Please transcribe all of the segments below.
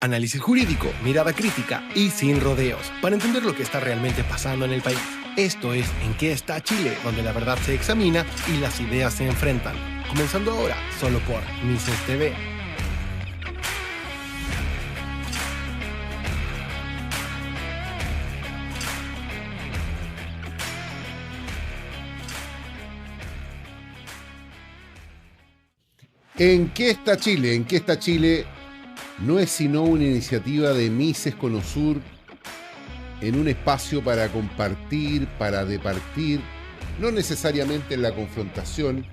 Análisis jurídico, mirada crítica y sin rodeos para entender lo que está realmente pasando en el país. Esto es En qué está Chile, donde la verdad se examina y las ideas se enfrentan. Comenzando ahora, solo por Mises TV. ¿En qué está Chile? ¿En qué está Chile? No es sino una iniciativa de Mises Conosur en un espacio para compartir, para departir, no necesariamente en la confrontación,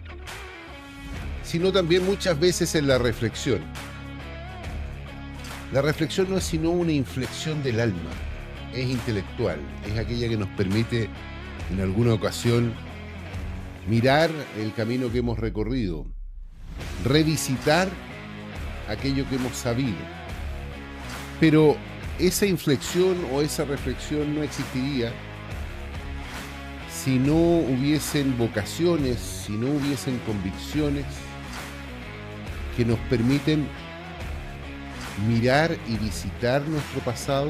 sino también muchas veces en la reflexión. La reflexión no es sino una inflexión del alma, es intelectual, es aquella que nos permite en alguna ocasión mirar el camino que hemos recorrido, revisitar aquello que hemos sabido. Pero esa inflexión o esa reflexión no existiría si no hubiesen vocaciones, si no hubiesen convicciones que nos permiten mirar y visitar nuestro pasado,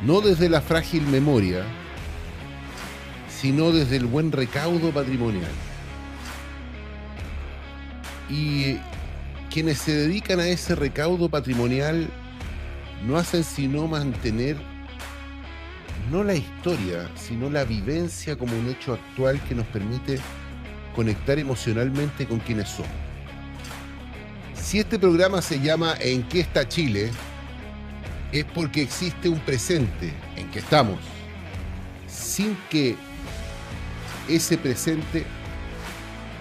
no desde la frágil memoria, sino desde el buen recaudo patrimonial. Y quienes se dedican a ese recaudo patrimonial no hacen sino mantener no la historia, sino la vivencia como un hecho actual que nos permite conectar emocionalmente con quienes somos. Si este programa se llama ¿En qué está Chile?, es porque existe un presente en que estamos, sin que ese presente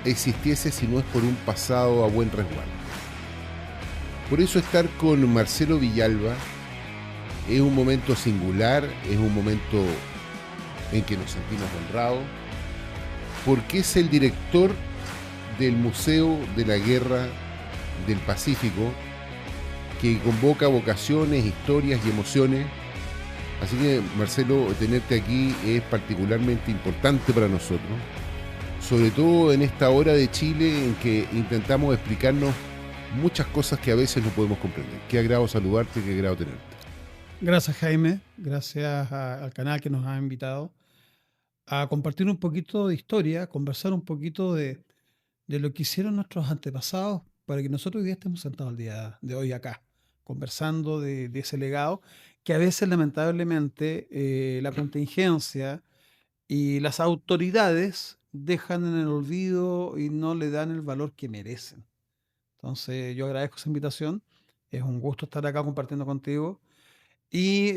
existiese si no es por un pasado a buen resguardo. Por eso estar con Marcelo Villalba es un momento singular, es un momento en que nos sentimos honrados, porque es el director del Museo de la Guerra del Pacífico, que convoca vocaciones, historias y emociones. Así que, Marcelo, tenerte aquí es particularmente importante para nosotros, sobre todo en esta hora de Chile en que intentamos explicarnos muchas cosas que a veces no podemos comprender. Qué agrado saludarte, qué agrado tenerte. Gracias, Jaime. Gracias al canal que nos ha invitado a compartir un poquito de historia, conversar un poquito de lo que hicieron nuestros antepasados para que nosotros hoy día estemos sentados el día de hoy acá, conversando de ese legado que a veces lamentablemente la contingencia y las autoridades dejan en el olvido y no le dan el valor que merecen. Entonces yo agradezco esa invitación, es un gusto estar acá compartiendo contigo y,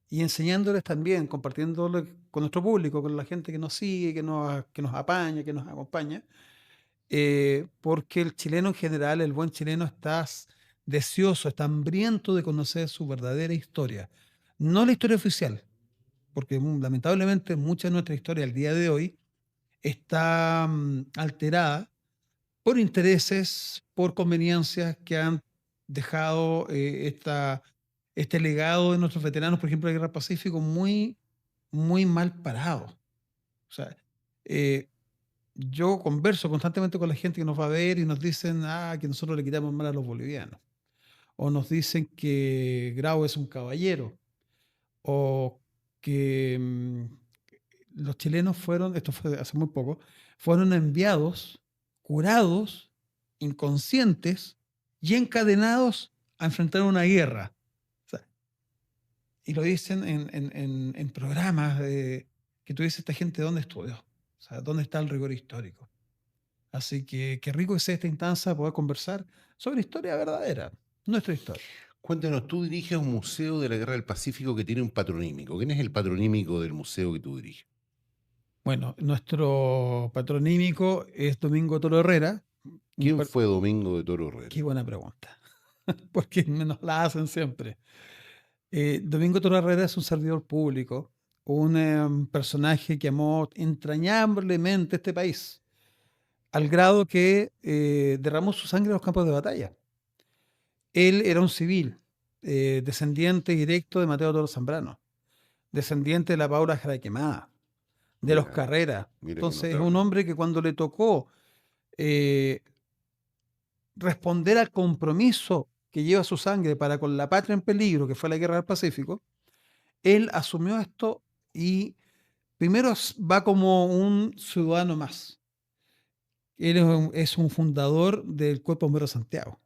y enseñándoles también, compartiéndolo con nuestro público, con la gente que nos sigue, que nos apaña, que nos acompaña, porque el chileno en general, el buen chileno está deseoso, está hambriento de conocer su verdadera historia, no la historia oficial, porque lamentablemente mucha de nuestra historia al día de hoy está alterada por intereses, por conveniencias que han dejado este legado de nuestros veteranos, por ejemplo, de la Guerra del Pacífico, muy, muy mal parado. O sea, eh, yo converso constantemente con la gente que nos va a ver y nos dicen que nosotros le quitamos mal a los bolivianos. O nos dicen que Grau es un caballero. O que los chilenos fueron, esto fue hace muy poco, fueron enviados, curados, inconscientes y encadenados a enfrentar una guerra. O sea, y lo dicen en programas que tú dices, esta gente, ¿dónde estudió? O sea, ¿dónde está el rigor histórico? Así que qué rico es esta instancia poder conversar sobre historia verdadera, nuestra historia. Cuéntanos, tú diriges un museo de la Guerra del Pacífico que tiene un patronímico. ¿Quién es el patronímico del museo que tú diriges? Bueno, nuestro patronímico es Domingo Toro Herrera. ¿Quién fue Domingo de Toro Herrera? Qué buena pregunta, porque nos la hacen siempre. Domingo Toro Herrera es un servidor público, un personaje que amó entrañablemente este país, al grado que derramó su sangre en los campos de batalla. Él era un civil, descendiente directo de Mateo Toro Zambrano, descendiente de la Paula Jaraquemada, de los Carreras. Entonces es un hombre que cuando le tocó responder al compromiso que lleva su sangre para con la patria en peligro, que fue la Guerra del Pacífico, él asumió esto y primero va como un ciudadano más. Él es un fundador del Cuerpo Bombero de Santiago.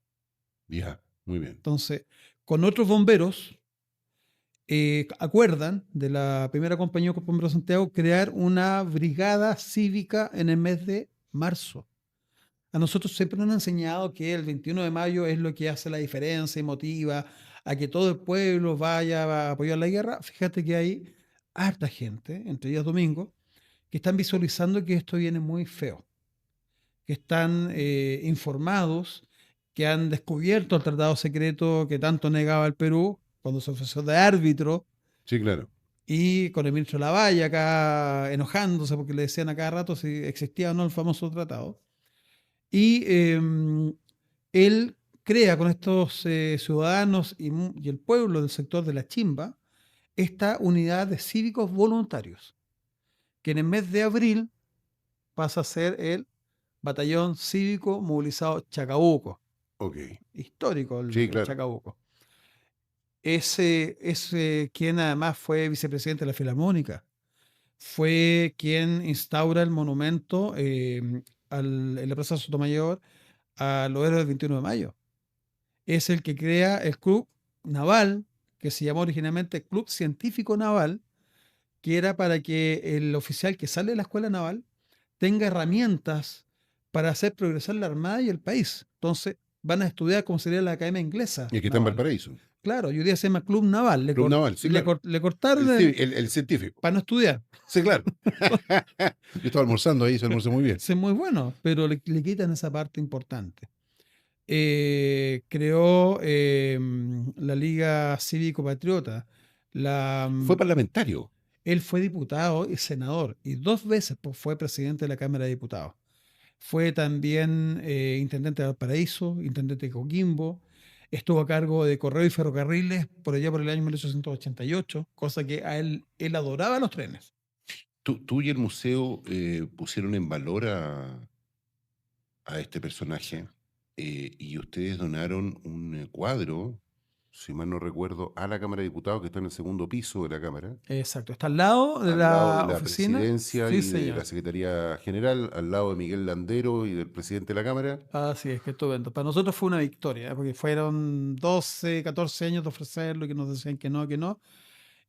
Ya, muy bien. Entonces, con otros bomberos, acuerdan de la primera compañía de Cuerpo Bombero de Santiago crear una brigada cívica en el mes de marzo. A nosotros siempre nos han enseñado que el 21 de mayo es lo que hace la diferencia y motiva a que todo el pueblo vaya a apoyar la guerra. Fíjate que hay harta gente, entre ellas Domingo, que están visualizando que esto viene muy feo, que están informados, que han descubierto el tratado secreto que tanto negaba el Perú cuando se ofreció de árbitro, Sí, claro. y con el ministro Lavalle acá enojándose porque le decían a cada rato si existía o no el famoso tratado. Y él crea con estos ciudadanos y el pueblo del sector de la Chimba esta unidad de cívicos voluntarios, que en el mes de abril pasa a ser el Batallón Cívico Movilizado Chacabuco. Ok. Histórico el Sí, claro. Chacabuco. Ese quien además fue vicepresidente de la Filarmónica, fue quien instaura el monumento en la Plaza Sotomayor a los héroes del 21 de mayo. Es el que crea el Club Naval, que se llamó originalmente Club Científico Naval, que era para que el oficial que sale de la escuela naval tenga herramientas para hacer progresar la Armada y el país. Entonces van a estudiar cómo sería la Academia Inglesa. Y que está en naval. Valparaíso. Claro, y hoy día se llama Club Naval. Club Naval, sí, claro. Le cortaron El científico. para no estudiar. Sí, claro. Yo estaba almorzando ahí, se almorzó muy bien. Es muy bueno, pero le quitan esa parte importante. Creó la Liga Cívico Patriota. Fue parlamentario. Él fue diputado y senador, y 2 veces fue presidente de la Cámara de Diputados. Fue también intendente de Valparaíso, intendente de Coquimbo. Estuvo a cargo de Correo y Ferrocarriles por allá por el año 1888, cosa que a él adoraba los trenes. Tú y el museo pusieron en valor a este personaje y ustedes donaron un cuadro, si mal no recuerdo, a la Cámara de Diputados, que está en el segundo piso de la Cámara. Exacto, está al lado de al lado de la oficina. presidencia Sí, y señor. de la Secretaría General, al lado de Miguel Landero y del presidente de la Cámara. Así es, que estupendo. Para nosotros fue una victoria, porque fueron 12, 14 años de ofrecerlo y que nos decían que no, que no.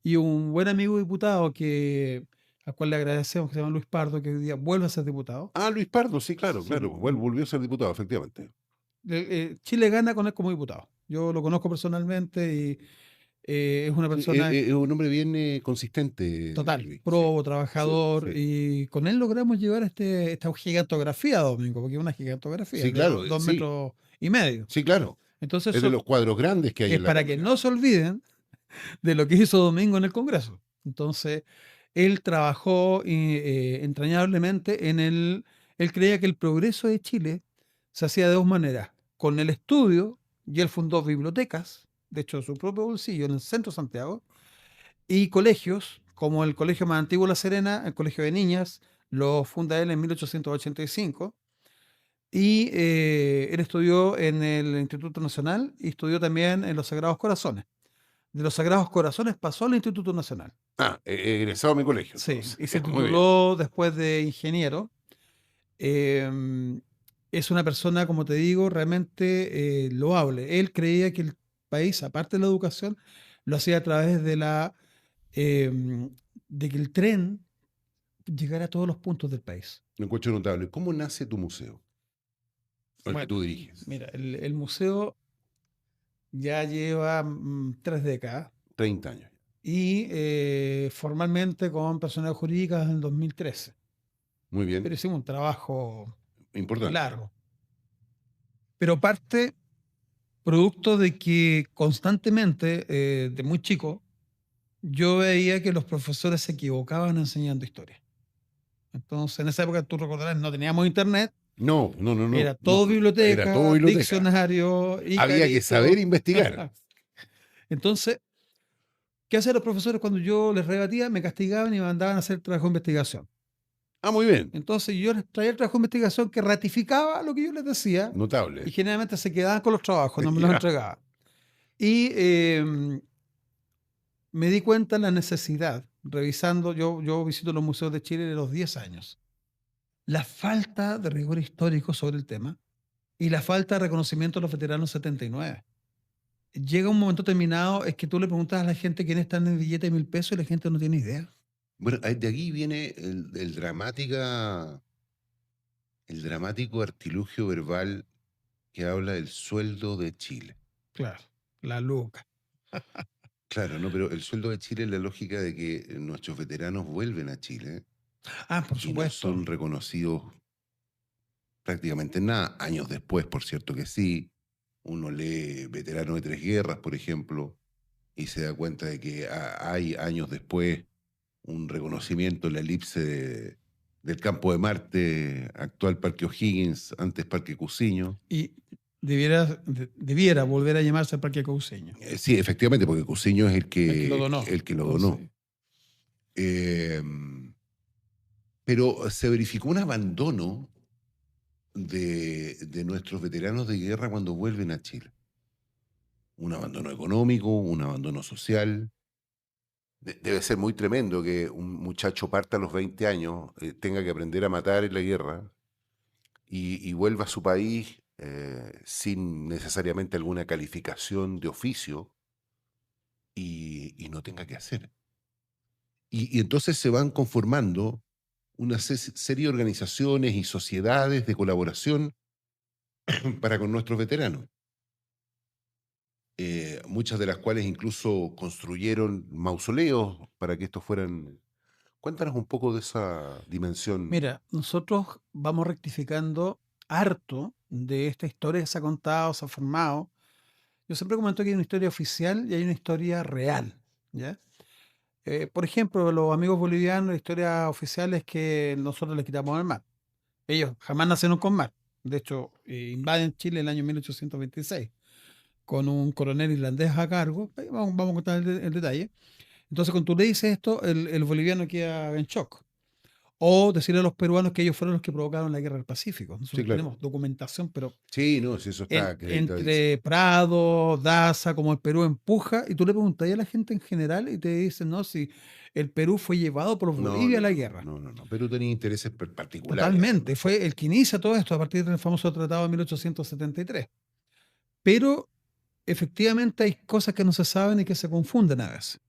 Y un buen amigo diputado al cual le agradecemos, que se llama Luis Pardo, que hoy día vuelve a ser diputado. Ah, Luis Pardo, sí, claro, Sí. claro. Volvió a ser diputado, efectivamente. Chile gana con él como diputado. Yo lo conozco personalmente y es una persona Es un hombre bien consistente. total, Luis. probo, trabajador, sí. y con él logramos llevar esta gigantografía, Domingo, porque es una gigantografía Sí, de claro, 2 sí. metros y medio. Sí, claro. Entonces Es de los cuadros grandes que hay es en la para que Cámara. no se olviden de lo que hizo Domingo en el Congreso. Entonces, él trabajó entrañablemente él creía que el progreso de Chile se hacía de 2 maneras: con el estudio, y él fundó bibliotecas, de hecho de su propio bolsillo, en el centro de Santiago, y colegios, como el Colegio más antiguo de La Serena, el Colegio de Niñas, lo funda él en 1885, y él estudió en el Instituto Nacional y estudió también en los Sagrados Corazones. De los Sagrados Corazones pasó al Instituto Nacional. Ah, egresado a mi colegio. Sí, entonces. y se Muy bien. tituló después de ingeniero. Es una persona, como te digo, realmente loable. Él creía que el país, aparte de la educación, lo hacía a través de de que el tren llegara a todos los puntos del país. Lo encuentro notable. ¿Cómo nace tu museo? El que Bueno, tú diriges. Mira, el museo ya lleva 3 décadas 30 años. y formalmente con personalidad jurídica en el 2013. Muy bien. Pero hicimos un trabajo Importante. largo. Pero parte producto de que constantemente, de muy chico, yo veía que los profesores se equivocaban enseñando historia. Entonces, en esa época, tú recordarás, no teníamos internet. No. Era todo no. biblioteca, Era todo biblioteca. diccionario. Y Había que saber investigar. Entonces, ¿qué hacían los profesores cuando yo les rebatía? Me castigaban y me mandaban a hacer trabajo de investigación. Ah, muy bien. Entonces, yo les traía el trabajo de investigación que ratificaba lo que yo les decía. Notable. Y generalmente se quedaban con los trabajos, no me los Ya. entregaban. Y me di cuenta de la necesidad, revisando, yo visito los museos de Chile de los 10 años, la falta de rigor histórico sobre el tema y la falta de reconocimiento de los veteranos 79. Llega un momento terminado, es que tú le preguntas a la gente quién está en el billete de 1.000 pesos y la gente no tiene idea. Bueno, de aquí viene el dramático artilugio verbal que habla del sueldo de Chile. Claro, la luca. Claro, ¿no? Pero el sueldo de Chile es la lógica de que nuestros veteranos vuelven a Chile Ah, por y no supuesto. son reconocidos prácticamente en nada. Años después, por cierto que sí. Uno lee Veterano de Tres Guerras, por ejemplo, y se da cuenta de que hay años después un reconocimiento en la elipse del campo de Marte, actual Parque O'Higgins, antes Parque Cusiño. Y debiera volver a llamarse Parque Cauceño. Sí, efectivamente, porque Cusiño es el que lo donó. donó. Pero se verificó un abandono de nuestros veteranos de guerra cuando vuelven a Chile. Un abandono económico, un abandono social. Debe ser muy tremendo que un muchacho parta a los 20 años, tenga que aprender a matar en la guerra y vuelva a su país sin necesariamente alguna calificación de oficio y no tenga que hacer. Y entonces se van conformando una serie de organizaciones y sociedades de colaboración para con nuestros veteranos. Muchas de las cuales incluso construyeron mausoleos para que estos fueran... Cuéntanos un poco de esa dimensión. Mira, nosotros vamos rectificando harto de esta historia que se ha contado, se ha formado. Yo siempre comento que hay una historia oficial y hay una historia real, ¿ya? Por ejemplo, los amigos bolivianos, la historia oficial es que nosotros les quitamos el mar. Ellos jamás nacieron con mar. De hecho, invaden Chile en el año 1826 con un coronel irlandés a cargo. Vamos a contar el detalle. Entonces, cuando tú le dices esto, el boliviano queda en shock. O decirle a los peruanos que ellos fueron los que provocaron la guerra del Pacífico. Nosotros Sí, claro. tenemos documentación, pero Sí, no, si eso está acreditado. entre Prado, Daza, como el Perú empuja, y tú le preguntas a la gente en general y te dicen, no, si el Perú fue llevado por Bolivia a la guerra. No. Perú tenía intereses particulares. Totalmente. Fue el que inicia todo esto a partir del famoso tratado de 1873. Pero efectivamente hay cosas que no se saben y que se confunden a veces.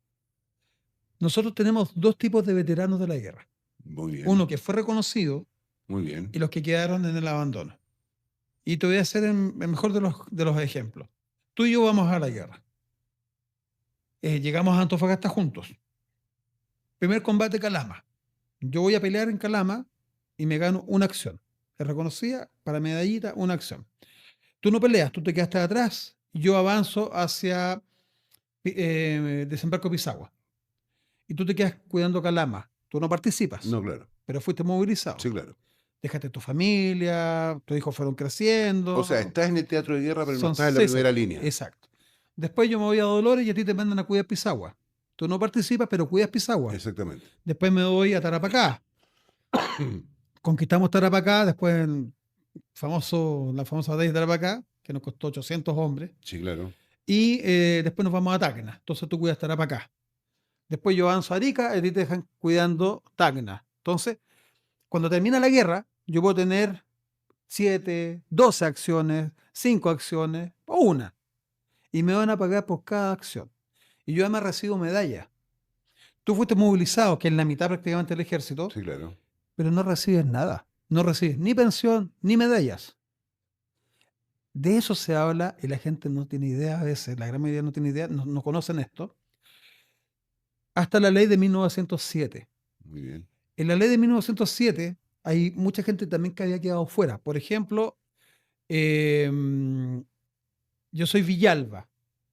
Nosotros tenemos dos tipos de veteranos de la guerra. Muy bien. Uno que fue reconocido Muy bien. y los que quedaron en el abandono. Y te voy a hacer el mejor de los ejemplos. Tú y yo vamos a la guerra. Llegamos a Antofagasta juntos. Primer combate, Calama. Yo voy a pelear en Calama y me gano una acción. Es reconocida para medallita, una acción. Tú no peleas, tú te quedaste atrás y yo avanzo hacia Desembarco Pisagua. Y tú te quedas cuidando Calama. Tú no participas. No, claro. Pero fuiste movilizado. Sí, claro. Dejaste tu familia, tus hijos fueron creciendo. O sea, estás en el teatro de guerra, pero no estás en la primera línea. Exacto. Después yo me voy a Dolores y a ti te mandan a cuidar Pisagua. Tú no participas, pero cuidas Pisagua. Exactamente. Después me voy a Tarapacá. Conquistamos Tarapacá, después la famosa batalla de Tarapacá, que nos costó 800 hombres. Sí, claro. Y después nos vamos a Tacna. Entonces tú cuidas Tarapacá. Después yo avanzo a Arica y a ti te dejan cuidando Tacna. Entonces, cuando termina la guerra, yo puedo tener 7, 12 acciones, 5 acciones o una. Y me van a pagar por cada acción. Y yo además recibo medalla. Tú fuiste movilizado, que es la mitad prácticamente del ejército, Sí, claro. pero no recibes nada. No recibes ni pensión ni medallas. De eso se habla y la gente no tiene idea a veces, la gran mayoría no tiene idea, no conocen esto. Hasta la ley de 1907. Muy bien. En la ley de 1907 hay mucha gente también que había quedado fuera. Por ejemplo, yo soy Villalba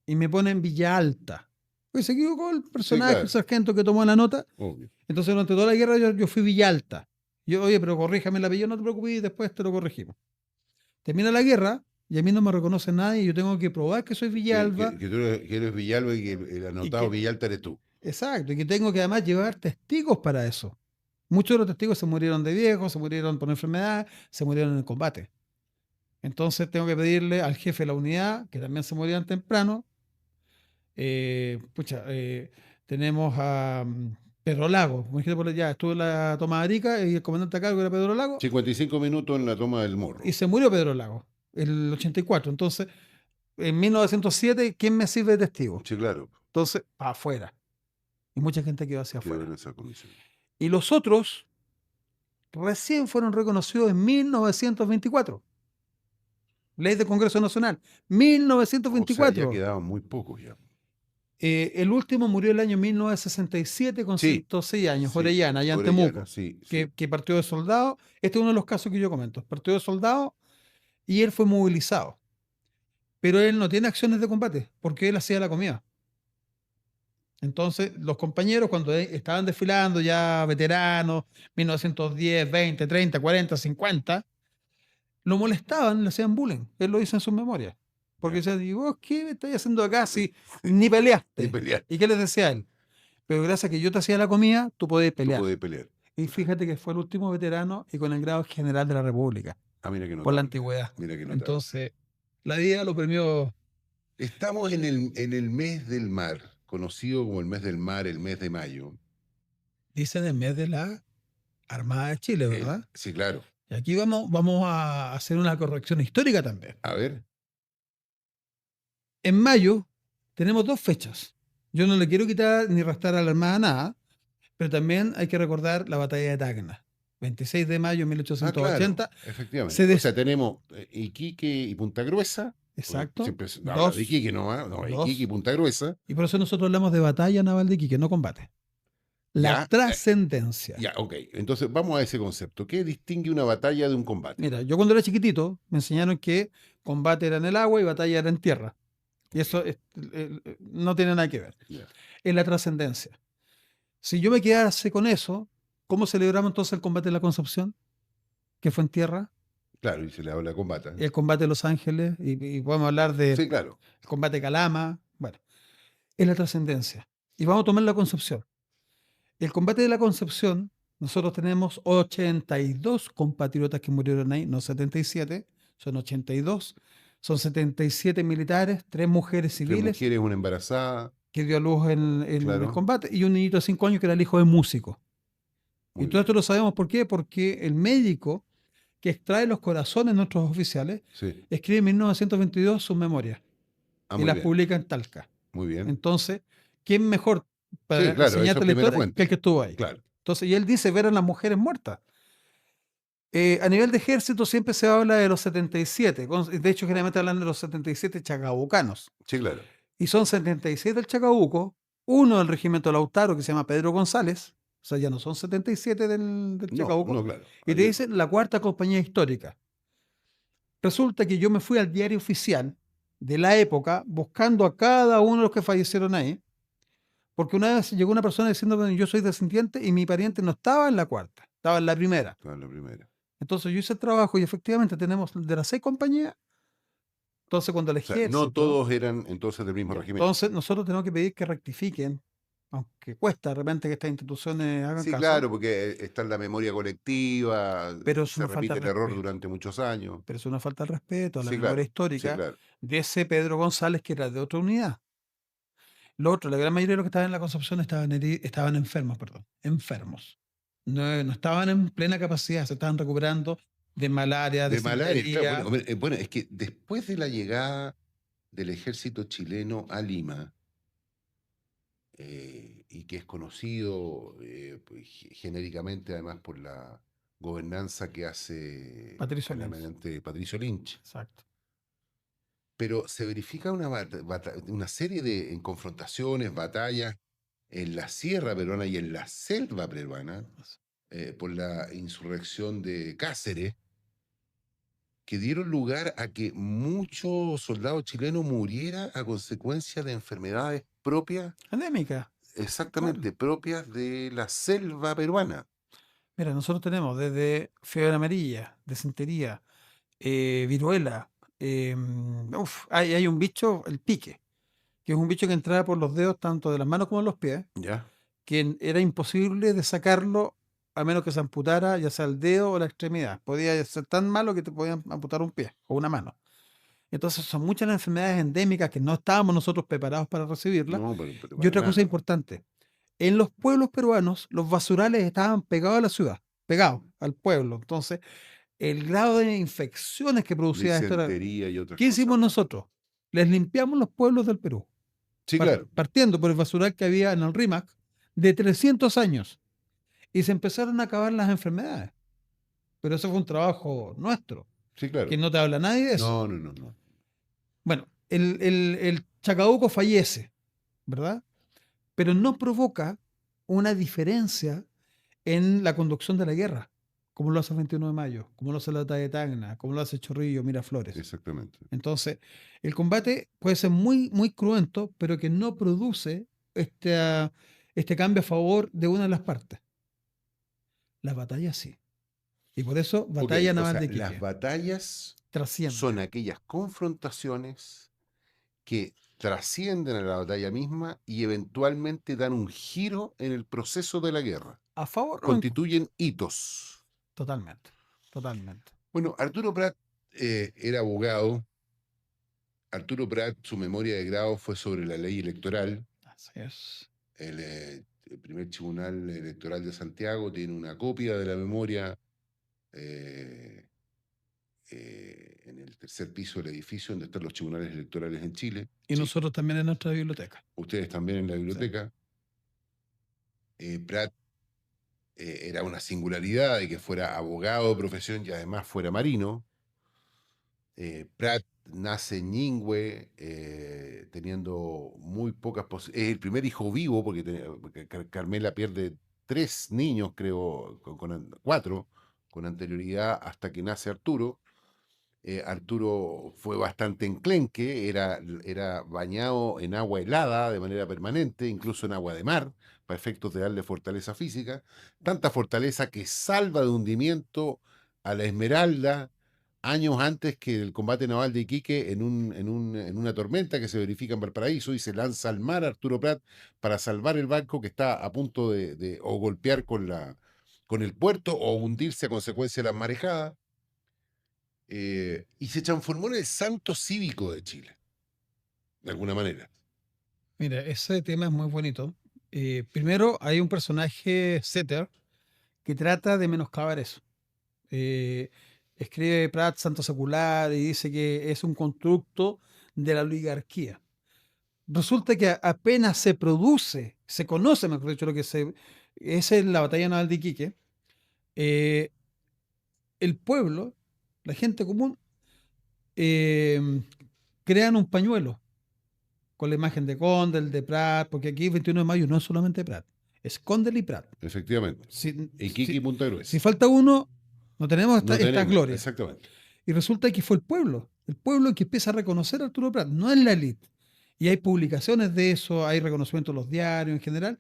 y me ponen Villa Alta. Pues se equivocó el personaje, claro. el sargento que tomó la nota. Obvio. Entonces, durante toda la guerra yo fui Villa Alta. Yo, oye, pero corríjame el apellido, no te preocupes, y después te lo corregimos. Termina la guerra y a mí no me reconoce nadie y yo tengo que probar que soy Villalba. Que tú eres Villalba y que el anotado Villalta eres tú. Exacto, y que tengo que además llevar testigos para eso. Muchos de los testigos se murieron de viejos, se murieron por enfermedad, se murieron en el combate. Entonces tengo que pedirle al jefe de la unidad, que también se morían temprano, Pucha, tenemos a Pedro Lago. Imagínate, ya estuvo en la toma de Arica y el comandante a cargo era Pedro Lago 55 minutos en la toma del Morro. y se murió Pedro Lago el 84. Entonces, en 1907, ¿quién me sirve de testigo? Sí, claro. Entonces, para afuera. Y mucha gente quedó hacia Quedó afuera. en esa condición. Y los otros recién fueron reconocidos en 1924. Ley del Congreso Nacional. O sea, 1924. ya quedaban muy pocos ya. El último murió el año 1967 con Sí, 106 años, sí, Orellana, allá en Orellana, Temuco, sí, que partió de soldado. Este es uno de los casos que yo comento. Partió de soldado y él fue movilizado. Pero él no tiene acciones de combate porque él hacía la comida. Entonces, los compañeros, cuando estaban desfilando ya veteranos, 1910, 20, 30, 40, 50, lo molestaban, le hacían bullying. Él lo dice en sus memorias. Porque Ya. decía, digo, ¿qué me estáis haciendo acá si ni peleaste? Ni pelear. ¿Y qué les decía él? Pero gracias a que yo te hacía la comida, tú podías Tú pelear. podés pelear. Y fíjate que fue el último veterano y con el grado general de la República, Ah, mira que por la notable. antigüedad. Mira que notable. Entonces, la vida lo premió. Estamos en el mes del mar, conocido como el mes del mar, el mes de mayo. Dicen en mes de la Armada de Chile, ¿verdad? Sí, claro. Y aquí vamos a hacer una corrección histórica también. A ver. En mayo tenemos dos fechas. Yo no le quiero quitar ni restar a la Armada nada, pero también hay que recordar la batalla de Tacna. 26 de mayo de 1880. Claro, efectivamente. Se des- O sea, tenemos Iquique y Punta Gruesa. Exacto. Siempre se habla Dos. de Iquique nomás. No, Dos. Iquique y Punta Gruesa. Y por eso nosotros hablamos de batalla naval de Iquique, no combate. La Ya, trascendencia. Ya, ok. Entonces vamos a ese concepto. ¿Qué distingue una batalla de un combate? Mira, yo cuando era chiquitito me enseñaron que combate era en el agua y batalla era en tierra. Y eso no tiene nada que ver. Ya. Es la trascendencia. Si yo me quedase con eso, ¿cómo celebramos entonces el combate de la Concepción? Que fue en tierra, Claro, y se le habla de combate. el combate de Los Ángeles, y podemos hablar del Sí, claro. combate de Calama. Bueno, es la trascendencia. Y vamos a tomar la Concepción. El combate de la Concepción, nosotros tenemos 82 compatriotas que murieron ahí, no 77, son 82. Son 77 militares, 3 mujeres Tres civiles mujeres, una embarazada. que dio a luz en el Claro. combate y un niñito de 5 años que era el hijo de músico. Muy Y todo bien. esto lo sabemos ¿por qué? Porque el médico que extrae los corazones de nuestros oficiales Sí. escribe en 1922 sus memorias Ah, y muy las bien. publica en Talca. Muy bien. Entonces, ¿quién mejor para Sí, claro, esa enseñarte la primera historia fuente. que el que estuvo ahí? Claro. Entonces, y él dice ver a las mujeres muertas. A nivel de ejército siempre se habla de los 77. De hecho, generalmente hablan de los 77 chacabucanos. Sí, claro. Y son 76 del Chacabuco, uno del regimiento Lautaro que se llama Pedro González. O sea, ya no son 77 del No, Chacabuco. no, claro. Y te dicen la cuarta compañía histórica. Resulta que yo me fui al diario oficial de la época buscando a cada uno de los que fallecieron ahí, porque una vez llegó una persona diciendo yo soy descendiente y mi pariente no estaba en la cuarta, estaba en la primera. Estaba en la primera. Entonces yo hice el trabajo y efectivamente tenemos de las 6 compañías. Entonces cuando el O sea, ejército... no todos eran entonces del mismo regimiento. Entonces nosotros tenemos que pedir que rectifiquen, aunque cuesta de repente que estas instituciones hagan Sí, caso. claro, porque está en la memoria colectiva, Pero es se una falta repite de el error respeto. durante muchos años. Pero es una falta de respeto a la Sí, memoria claro. histórica Sí, claro. de ese Pedro González que era de otra unidad. Lo otro, la gran mayoría de los que estaban en la Concepción estaban enfermos, perdón, enfermos. No estaban en plena capacidad, se estaban recuperando de malaria, De malaria, disentería. claro. Bueno, es que después de la llegada del ejército chileno a Lima, y que es conocido pues, genéricamente además por la gobernanza que hace Patricio Lynch. claramente Patricio Lynch, Exacto. pero se verifica una serie de confrontaciones, batallas en la sierra peruana y en la selva peruana por la insurrección de Cáceres, que dieron lugar a que muchos soldados chilenos murieran a consecuencia de enfermedades propias, Endémica. exactamente, propias de la selva peruana. Mira, nosotros tenemos desde fiebre amarilla, disentería, viruela. Hay un bicho, el pique, que es un bicho que entraba por los dedos tanto de las manos como de los pies, ¿Ya? que era imposible de sacarlo a menos que se amputara ya sea el dedo o la extremidad. Podía ser tan malo que te podían amputar un pie o una mano. Entonces son muchas las enfermedades endémicas que no estábamos nosotros preparados para recibirlas. No, pero Y para otra cosa nada. importante, en los pueblos peruanos los basurales estaban pegados a la ciudad, pegados al pueblo. Entonces el grado de infecciones que producía esto era... Disentería y otras ¿Qué cosas. hicimos nosotros? Les limpiamos los pueblos del Perú, Sí, claro. partiendo por el basural que había en el RIMAC de 300 años. Y se empezaron a acabar las enfermedades. Pero eso fue un trabajo nuestro, Sí, claro. que no te habla nadie de eso. No. Bueno, el Chacabuco fallece, ¿verdad? Pero no provoca una diferencia en la conducción de la guerra, como lo hace el 21 de mayo, como lo hace la batalla de Tacna, como lo hace Chorrillo, Miraflores. Exactamente. Entonces, el combate puede ser muy, muy cruento, pero que no produce este cambio a favor de una de las partes. La batalla sí. Y por eso, Ok, batalla o naval sea, de las Iquique batallas trasciende. son aquellas confrontaciones que trascienden a la batalla misma y eventualmente dan un giro en el proceso de la guerra. A favor, Constituyen hitos. totalmente, totalmente. Bueno, Arturo Prat era abogado. Arturo Prat, su memoria de grado fue sobre la ley electoral. Así es. El primer tribunal electoral de Santiago tiene una copia de la memoria en el tercer piso del edificio donde están los tribunales electorales en Chile. Y Sí. nosotros también en nuestra biblioteca. Ustedes también en la biblioteca. Prat era una singularidad de que fuera abogado de profesión y además fuera marino. Prat nace en Ñingüe, teniendo muy pocas posibilidades. Es el primer hijo vivo, porque Carmela pierde 3 niños, creo, 4, con anterioridad hasta que nace Arturo. Arturo fue bastante enclenque, era bañado en agua helada de manera permanente, incluso en agua de mar, para efectos de darle fortaleza física. Tanta fortaleza que salva de hundimiento a la Esmeralda años antes que el combate naval de Iquique en una tormenta que se verifica en Valparaíso, y se lanza al mar Arturo Prat para salvar el barco que está a punto de o golpear con el puerto o hundirse a consecuencia de las marejadas. Y se transformó en el santo cívico de Chile, de alguna manera. Mira, ese tema es muy bonito. Primero, hay un personaje, Setter, que trata de menoscabar eso. Escribe Prat Santo Secular y dice que es un constructo de la oligarquía. Resulta que apenas se produce, se conoce, mejor dicho, es en la batalla naval de Iquique, eh, el pueblo, la gente común, eh, crean un pañuelo con la imagen de Condel, de Prat, porque aquí 21 de mayo no es solamente Prat, es Condel y Prat. Efectivamente. Iquique y Punta Gruesa. Si falta uno, no tenemos No esta tenemos, gloria. exactamente. Y resulta que fue el pueblo que empieza a reconocer a Arturo Prat, no es la élite. Y hay publicaciones de eso, hay reconocimiento en los diarios en general.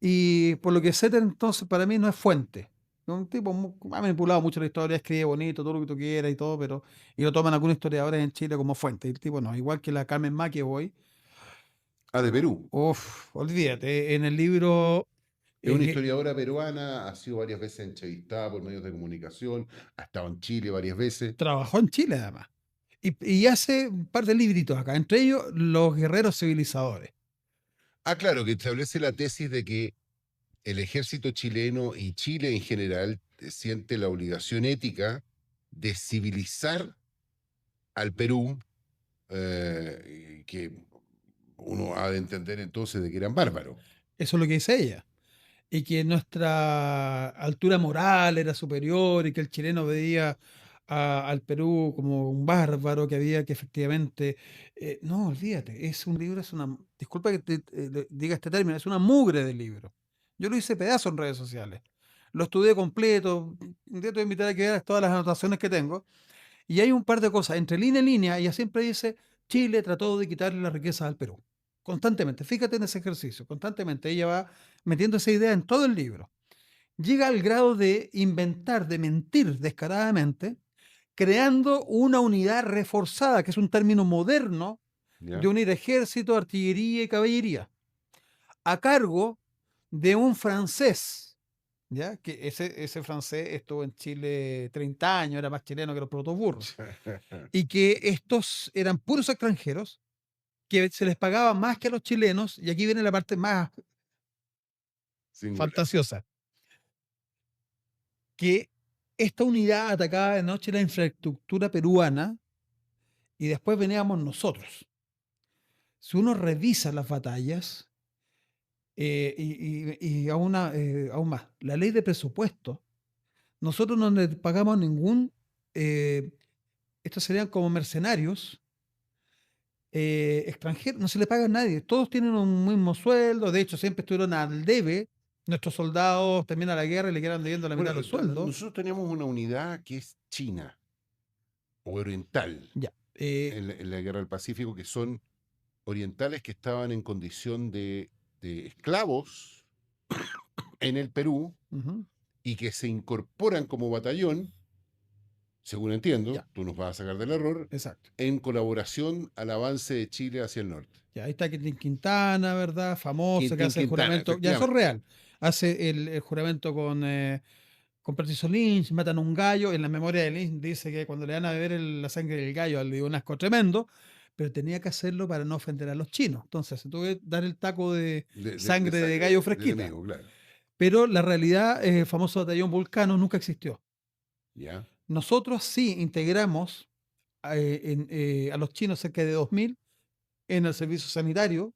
Y por lo que Setter entonces para mí no es fuente. Es un tipo ha manipulado mucho la historia, escribe bonito, todo lo que tú quieras y todo, pero y lo toman algunos historiadores en Chile como fuente. Y el tipo no, igual que la Carmen McEvoy. De Perú. Olvídate, en el libro... Es una historiadora peruana, ha sido varias veces entrevistada por medios de comunicación, ha estado en Chile varias veces. Trabajó en Chile además. Y hace un par de libritos acá, entre ellos Los Guerreros Civilizadores. Claro, que establece la tesis de que el ejército chileno y Chile en general siente la obligación ética de civilizar al Perú, que uno ha de entender entonces de que eran bárbaros. Eso es lo que dice ella. Y que nuestra altura moral era superior y que el chileno veía al Perú como un bárbaro que había que efectivamente... no, olvídate, es un libro, disculpa que diga este término, es una mugre de libro. Yo lo hice pedazo en redes sociales. Lo estudié completo, intento invitar a que veas todas las anotaciones que tengo. Y hay un par de cosas, entre línea y línea, ella siempre dice, Chile trató de quitarle la riqueza al Perú. Constantemente, fíjate en ese ejercicio, constantemente ella va metiendo esa idea en todo el libro. Llega al grado de inventar, de mentir descaradamente, creando una unidad reforzada, que es un término moderno, ¿Ya? de unir ejército, artillería y caballería, a cargo de un francés, ¿ya? Que ese francés estuvo en Chile 30 años, era más chileno que los protoburros. Y que estos eran puros extranjeros, que se les pagaba más que a los chilenos, y aquí viene la parte más Singular. fantasiosa, que esta unidad atacaba de noche la infraestructura peruana y después veníamos nosotros. Si uno revisa las batallas, y aún más, la ley de presupuesto, nosotros no le pagamos ningún, estos serían como mercenarios extranjeros, no se le paga a nadie, todos tienen un mismo sueldo, de hecho siempre estuvieron al debe, nuestros soldados terminan la guerra y le quedan debiendo la mitad de los sueldos. Nosotros teníamos una unidad que es china o oriental Ya, en la Guerra del Pacífico, que son orientales que estaban en condición de esclavos en el Perú ujú, y que se incorporan como batallón, según entiendo, Ya. tú nos vas a sacar del error, exacto. en colaboración al avance de Chile hacia el norte. Ya, ahí está Quintín Quintana, ¿verdad? Famoso, que Quintín hace el Quintana, juramento, ya eso es real, hace el juramento con Patricio Lynch, matan un gallo, en la memoria de Lynch dice que cuando le dan a beber la sangre del gallo le dio un asco tremendo, pero tenía que hacerlo para no ofender a los chinos. Entonces se tuvo que dar el taco de sangre de gallo del fresquita. enemigo, claro. Pero la realidad, el famoso batallón Vulcano nunca existió. ¿Ya? Nosotros sí integramos a los chinos cerca de 2000 en el servicio sanitario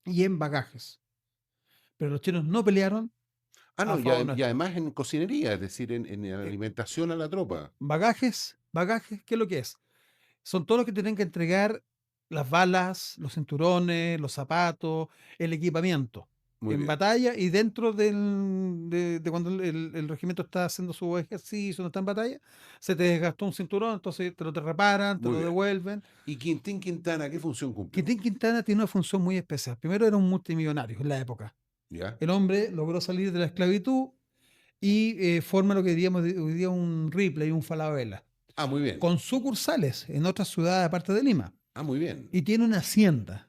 y en bagajes. Pero los chinos no pelearon Ah, a no, favor y nuestro. además en cocinería, es decir, en alimentación a la tropa. Bagajes, ¿qué es lo que es? Son todos los que tienen que entregar las balas, los cinturones, los zapatos, el equipamiento Muy en bien. batalla y dentro de cuando el regimiento está haciendo su ejercicio, no está en batalla, se te desgastó un cinturón, entonces te reparan, te Muy lo bien. devuelven. ¿Y Quintín Quintana qué función cumplió? Quintín Quintana tiene una función muy especial. Primero era un multimillonario en la época. ¿Ya? El hombre logró salir de la esclavitud y forma lo que diríamos hoy día un Ripley, un Falabella, Ah, muy bien. con sucursales en otras ciudades aparte de Lima. Ah, muy bien. Y tiene una hacienda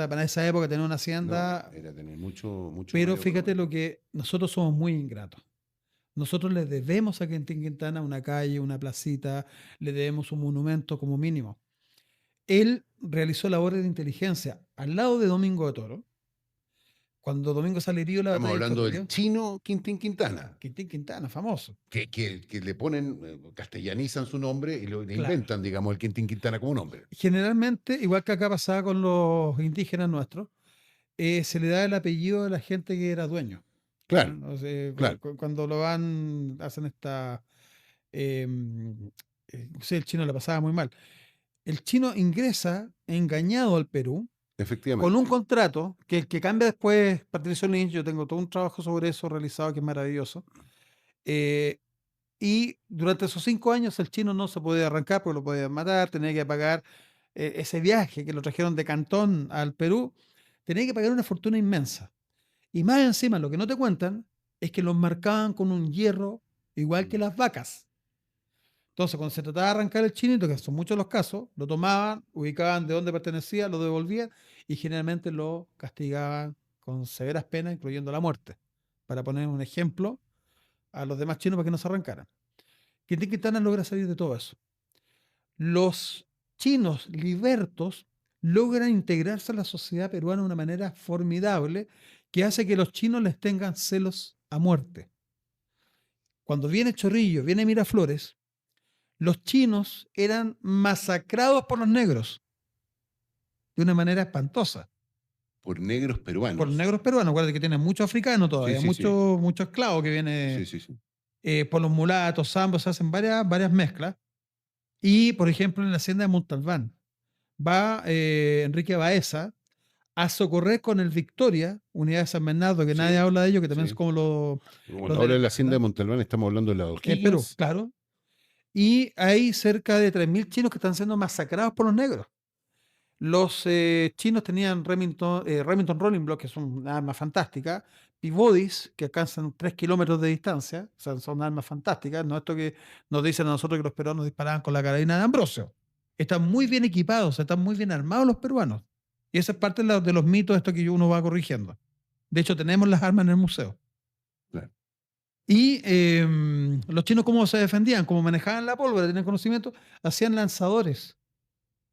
para esa época tener una No, hacienda, era tener mucho pero mayor fíjate volumen. lo que nosotros somos muy ingratos. Nosotros le debemos a Quintín Quintana una calle, una placita, le debemos un monumento como mínimo. Él realizó labores de inteligencia al lado de Domingo de Toro. Cuando Domingo sale herido en la Estamos batalla de hablando del Chorrillos, chino Quintín Quintana, Quintín Quintana, famoso. que le ponen, castellanizan su nombre y le Claro. inventan, digamos, el Quintín Quintana como nombre. Generalmente, igual que acá pasaba con los indígenas nuestros, se le da el apellido de la gente que era dueño. Claro, ¿No? O sea, claro. cuando lo van, hacen esta... sí, el chino le pasaba muy mal. El chino ingresa engañado al Perú Efectivamente. con un contrato que cambia después Patricio Lynch. Yo tengo todo un trabajo sobre eso realizado que es maravilloso. Y durante esos 5 años el chino no se podía arrancar porque lo podían matar, tenía que pagar ese viaje que lo trajeron de Cantón al Perú, tenía que pagar una fortuna inmensa. Y más encima, lo que no te cuentan es que los marcaban con un hierro igual que las vacas. Entonces, cuando se trataba de arrancar el chinito, que son muchos los casos, lo tomaban, ubicaban de dónde pertenecía, lo devolvían y generalmente lo castigaban con severas penas, incluyendo la muerte, para poner un ejemplo a los demás chinos para que no se arrancaran. Quintín Quintana logra salir de todo eso. Los chinos libertos logran integrarse a la sociedad peruana de una manera formidable que hace que los chinos les tengan celos a muerte. Cuando viene Chorrillo, viene Miraflores, los chinos eran masacrados por los negros de una manera espantosa. Por negros peruanos. Por los negros peruanos, acuérdate que tienen mucho africano todavía, Sí, mucho esclavo que viene Sí. por los mulatos, ambos, se hacen varias mezclas. Y, por ejemplo, en la hacienda de Montalbán, va Enrique Baeza a socorrer con el Victoria, unidad de San Bernardo, que Sí, nadie habla de ello, que también sí. es como los Cuando habla de la hacienda de Montalbán, estamos hablando de la en Perú, O'Higgins. claro. Y hay cerca de 3000 chinos que están siendo masacrados por los negros. Los chinos tenían Remington Rolling Block, que es un arma fantástica, Peabodys, que alcanzan 3 kilómetros de distancia, o sea, son armas fantásticas, no esto que nos dicen a nosotros que los peruanos disparaban con la carabina de Ambrosio. Están muy bien equipados, están muy bien armados los peruanos. Y esa es parte de los mitos, esto que uno va corrigiendo. De hecho, tenemos las armas en el museo. Claro. Y los chinos, ¿cómo se defendían? Como manejaban la pólvora, tenían conocimiento, hacían lanzadores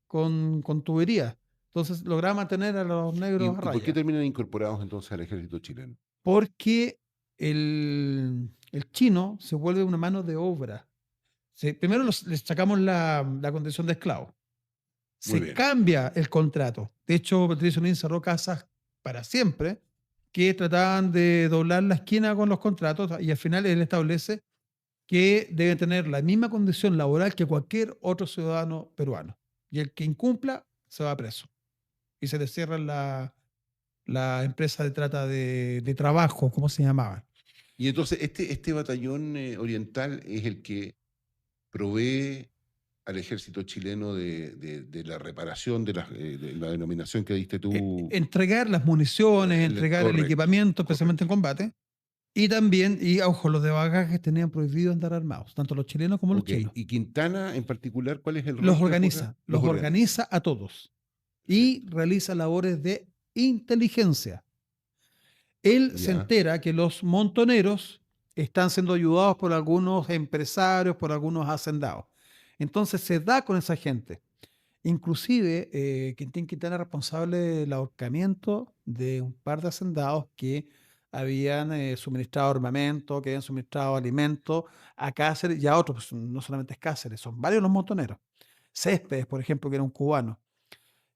con tubería. Entonces lograba mantener a los negros a y por qué raya. terminan incorporados entonces al ejército chileno? Porque el chino se vuelve una mano de obra. Primero les sacamos la condición de esclavo. Muy Se bien. cambia el contrato. De hecho, Patricio Lin cerró casas para siempre que trataban de doblar la esquina con los contratos y al final él establece que deben tener la misma condición laboral que cualquier otro ciudadano peruano. Y el que incumpla se va preso. Y se le cierra la empresa de trata de trabajo, ¿cómo se llamaba? Y entonces este batallón oriental es el que provee al ejército chileno de la reparación de la denominación que diste tú. Entregar las municiones, entregar el Correcto, equipamiento, especialmente en correcto. combate. Y también, y ojo, los de bagajes tenían prohibido andar armados, tanto los chilenos como los Ok, chinos. y Quintana en particular, ¿cuál es el rol Los que juega? organiza, los organiza a todos y Perfecto. realiza labores de inteligencia. Él se Ya, entera que los montoneros están siendo ayudados por algunos empresarios, por algunos hacendados. Entonces se da con esa gente. Inclusive, Quintín Quintana es responsable del ahorcamiento de un par de hacendados que habían suministrado armamento, que habían suministrado alimentos a Cáceres y a otros, pues, no solamente es Cáceres, son varios los montoneros. Céspedes, por ejemplo, que era un cubano,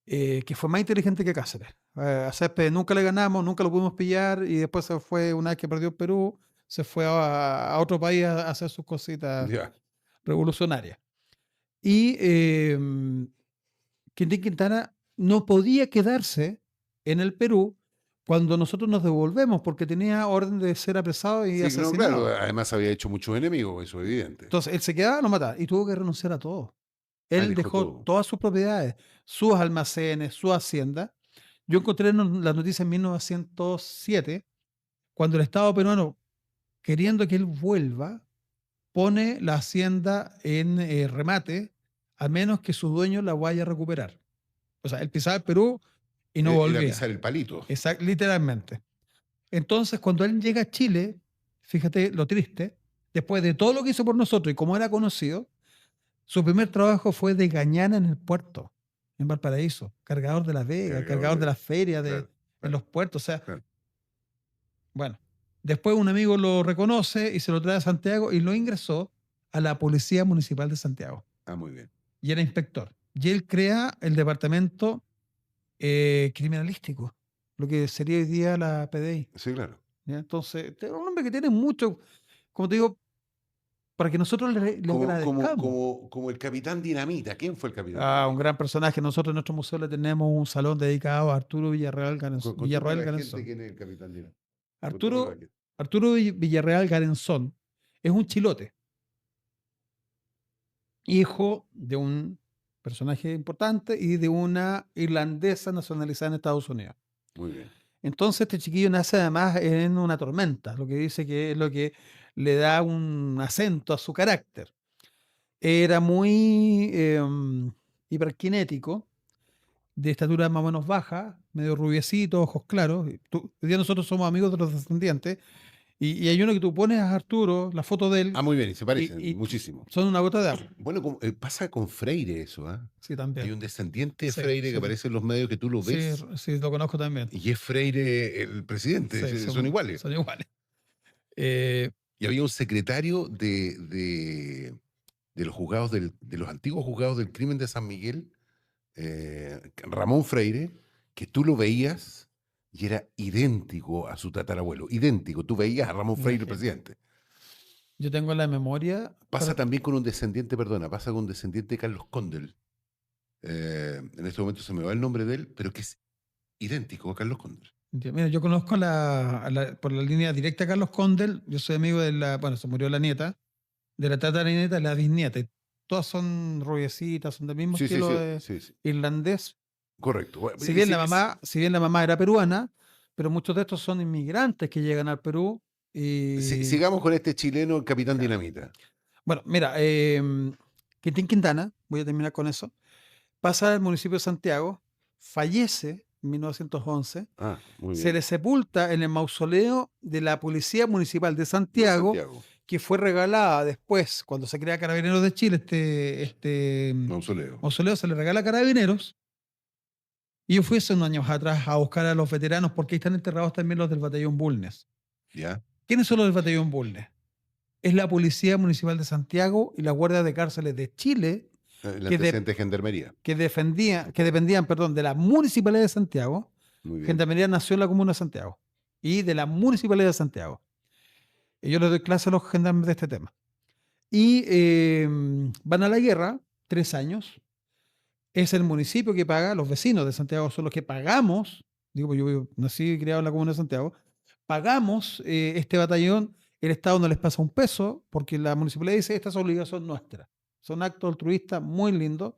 que fue más inteligente que Cáceres. A Céspedes nunca le ganamos, nunca lo pudimos pillar y después se fue, una vez que perdió Perú, se fue a otro país a hacer sus cositas ya. revolucionarias. Y Quintín Quintana no podía quedarse en el Perú cuando nosotros nos devolvemos porque tenía orden de ser apresado y Sí, no, claro, asesinado. además había hecho muchos enemigos, eso es evidente. Entonces él se quedaba, lo mataba y tuvo que renunciar a todo. Ah, Él dejó dejó todo. todas sus propiedades, sus almacenes, su hacienda. Yo encontré las noticias en 1907, cuando el Estado peruano, queriendo que él vuelva, pone la hacienda en remate, a menos que su dueño la vaya a recuperar. O sea, él pisaba el Perú y no Era volvía. pisar el palito. Literalmente. Entonces, cuando él llega a Chile, fíjate lo triste, después de todo lo que hizo por nosotros y como era conocido, su primer trabajo fue de gañana en el puerto, en Valparaíso, cargador de la Vega, Cargador cargador de de. las ferias Claro, en claro, los puertos. O sea, claro. bueno, después un amigo lo reconoce y se lo trae a Santiago y lo ingresó a la Policía Municipal de Santiago. Ah, muy bien. Y era inspector. Y él crea el departamento criminalístico, lo que sería hoy día la PDI. Sí, claro. ¿Ya? Entonces, es un hombre que tiene mucho, como te digo, para que nosotros le agradezcamos. Como el Capitán Dinamita. ¿Quién fue el Capitán Dinamita? Un gran personaje. Nosotros en nuestro museo le tenemos un salón dedicado a Arturo Villarreal Contémosle a la gente Garenzón. quién es el Capitán Dinamita. Contémosle a la Arturo, gente. Arturo Villarreal Garenzón es un chilote, hijo de un personaje importante y de una irlandesa nacionalizada en Estados Unidos. Muy bien. Entonces este chiquillo nace además en una tormenta, lo que dice que es lo que le da un acento a su carácter. Era muy hiperkinético, de estatura más o menos baja, medio rubiecito, ojos claros. Hoy día nosotros somos amigos de los descendientes y hay uno que tú pones a Arturo, la foto de Ah, él, muy bien, y se parecen y muchísimo. son una gota de agua. Bueno, pasa con Freire eso, ¿ah? Sí, Hay también. un descendiente de Sí, Freire sí, que aparece en los medios que tú lo sí, ves sí, lo conozco también. y es Freire el presidente, Sí, son iguales. Son iguales. Eh, Y había un secretario de los juzgados de los antiguos juzgados del crimen de San Miguel, Ramón Freire, que tú lo veías y era idéntico a su tatarabuelo, idéntico. Tú veías a Ramón Freire, el Imagínate. presidente. yo tengo la memoria. Pasa también con un descendiente, perdona, pasa con un descendiente de Carlos Condel. En este momento se me va el nombre de él, pero que es idéntico a Carlos Condel. Mira, yo conozco por la línea directa a Carlos Condel. Yo soy amigo de bueno, se murió la nieta, de la tataranieta, la bisnieta. Y todas son rubiecitas, son del mismo Sí, sí, estilo sí, sí. irlandés. Correcto. Bueno, Si bien la mamá era peruana, pero muchos de estos son inmigrantes que llegan al Perú. Y sigamos con este chileno, el Capitán Claro. Dinamita. Bueno, mira, Quintín Quintana, voy a terminar con eso, pasa al municipio de Santiago, fallece en 1911, Muy se bien. le sepulta en el mausoleo de la Policía Municipal de De Santiago, Santiago, que fue regalada después, cuando se crea Carabineros de Chile, este mausoleo. mausoleo se le regala a Carabineros. Y yo fui hace unos años atrás a buscar a los veteranos porque ahí están enterrados también los del Batallón Bulnes. ¿Ya? ¿Quiénes son los del Batallón Bulnes? Es la Policía Municipal de Santiago y la Guardia de Cárceles de Chile El que, antecedente de Gendarmería. que dependían, perdón, de la Municipalidad de Santiago. Muy bien. Gendarmería nació en la Comuna de Santiago y de la Municipalidad de Santiago. Y yo les doy clase a los gendarmes de este tema. Y van a la guerra, 3 años. Es el municipio que paga, los vecinos de Santiago son los que pagamos. Digo, yo nací y criado en la Comuna de Santiago. Pagamos este batallón. El Estado no les pasa un peso porque la municipalidad dice, esta es obligación nuestra. Son actos altruistas muy lindos.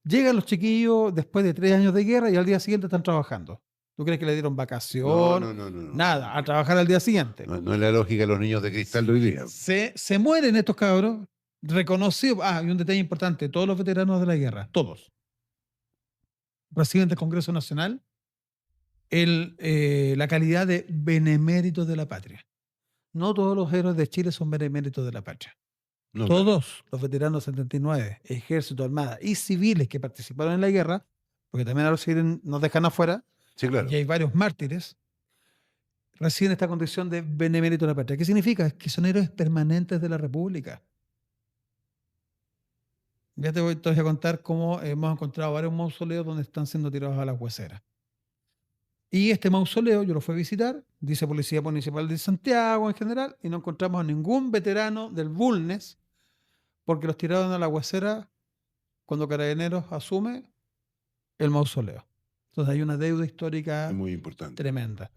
Llegan los chiquillos después de 3 años de guerra y al día siguiente están trabajando. ¿Tú crees que le dieron No, vacación? no, no, no, no. Nada, a trabajar al día siguiente. No, no es la lógica de los niños de cristal de hoy día. Se mueren estos cabros reconocidos. Y un detalle importante, todos los veteranos de la guerra, todos, reciben del Congreso Nacional la calidad de beneméritos de la patria. No todos los héroes de Chile son beneméritos de la patria. No, Todos los veteranos 79, ejército, armada y civiles que participaron en la guerra, porque también a los civiles nos dejan afuera, sí, claro. y hay varios mártires, reciben esta condición de benemérito de la patria. ¿Qué significa? Que son héroes permanentes de la República. Ya te voy a contar cómo hemos encontrado varios mausoleos donde están siendo tirados a las hueseras. Y este mausoleo yo lo fui a visitar, dice Policía Municipal de Santiago en general, y no encontramos a ningún veterano del Bulnes porque los tiraron a la huesera cuando Carabineros asume el mausoleo. Entonces hay una deuda histórica Es muy importante. tremenda.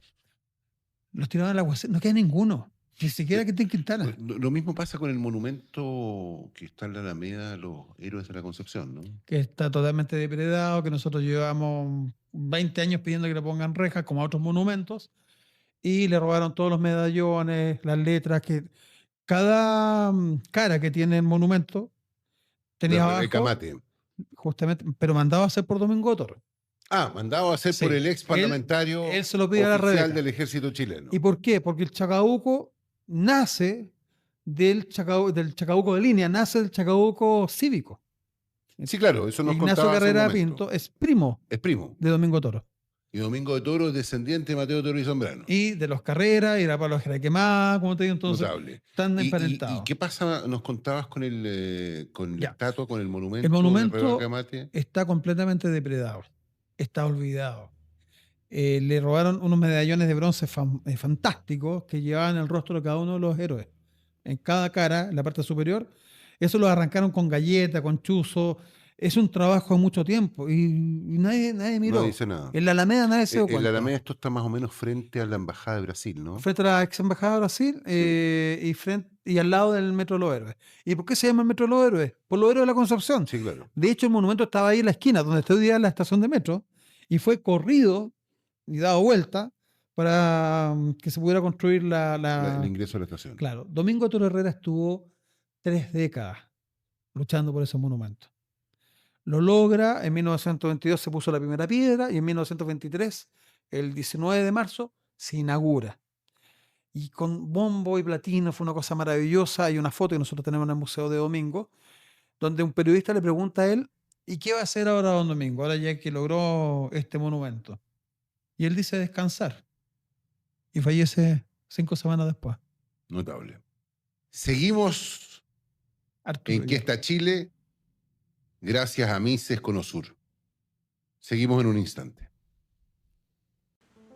Los tiraron a la huesera, no queda ninguno, ni siquiera que esté en Quintana. Lo mismo pasa con el monumento que está en la Alameda, los héroes de la Concepción, ¿no? Que está totalmente depredado, que nosotros llevamos 20 años pidiendo que le pongan rejas como a otros monumentos, y le robaron todos los medallones, las letras, que cada cara que tiene el monumento tenía De abajo, Camate. justamente, pero mandado a hacer por Domingo Toro. Mandado a hacer Sí. por el ex parlamentario Él se lo pide a la oficial Rebeca. del ejército chileno. ¿Y por qué? Porque el Chacabuco nace del Chacabuco de línea, nace del Chacabuco cívico. Sí, claro, eso nos Ignacio contaba hace un Carrera momento. Pinto es primo Es primo. de Domingo Toro. Y Domingo de Toro es descendiente de Mateo Toro y Zambrano. Y de los Carreras, y la Pablo Jara Quemada, como te digo, entonces Notable. están ¿Y emparentados. qué pasa? Nos contabas con la Ya. estatua, con el monumento. El de monumento Rebeca Camate. está completamente depredado, está olvidado. Le robaron unos medallones de bronce fantásticos que llevaban el rostro de cada uno de los héroes. En cada cara, en la parte superior, eso lo arrancaron con galleta, con chuzo. Es un trabajo de mucho tiempo y nadie miró. No dice nada. En la Alameda nadie se dio En cuenta. la Alameda esto está más o menos frente a la Embajada de Brasil, ¿no? Frente a la ex embajada de Brasil y al lado del Metro de los Héroes. ¿Y por qué se llama el Metro de los Héroes? Por los héroes de la Concepción. Sí, claro. De hecho, el monumento estaba ahí en la esquina, donde está hoy día la estación de metro, y fue corrido y dado vuelta para que se pudiera construir El ingreso a la estación. Claro, Domingo Toro Herrera estuvo 3 décadas luchando por ese monumento. Lo logra, en 1922 se puso la primera piedra y en 1923, el 19 de marzo, se inaugura. Y con bombo y platino fue una cosa maravillosa. Hay una foto que nosotros tenemos en el Museo de Domingo, donde un periodista le pregunta a él, ¿y qué va a hacer ahora don Domingo, ahora ya que logró este monumento? Y él dice descansar. Y fallece 5 semanas después. Notable. Seguimos Arturo en ¿Qué está Chile? Gracias a Mises Conosur. Seguimos en un instante.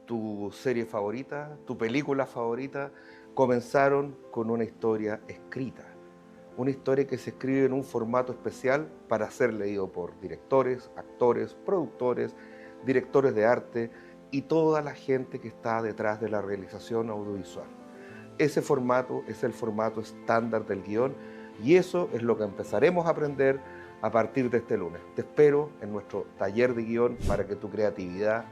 Tu serie favorita, tu película favorita, comenzaron con una historia escrita. Una historia que se escribe en un formato especial para ser leído por directores, actores, productores, directores de arte y toda la gente que está detrás de la realización audiovisual. Ese formato es el formato estándar del guión y eso es lo que empezaremos a aprender a partir de este lunes. Te espero en nuestro taller de guión para que tu creatividad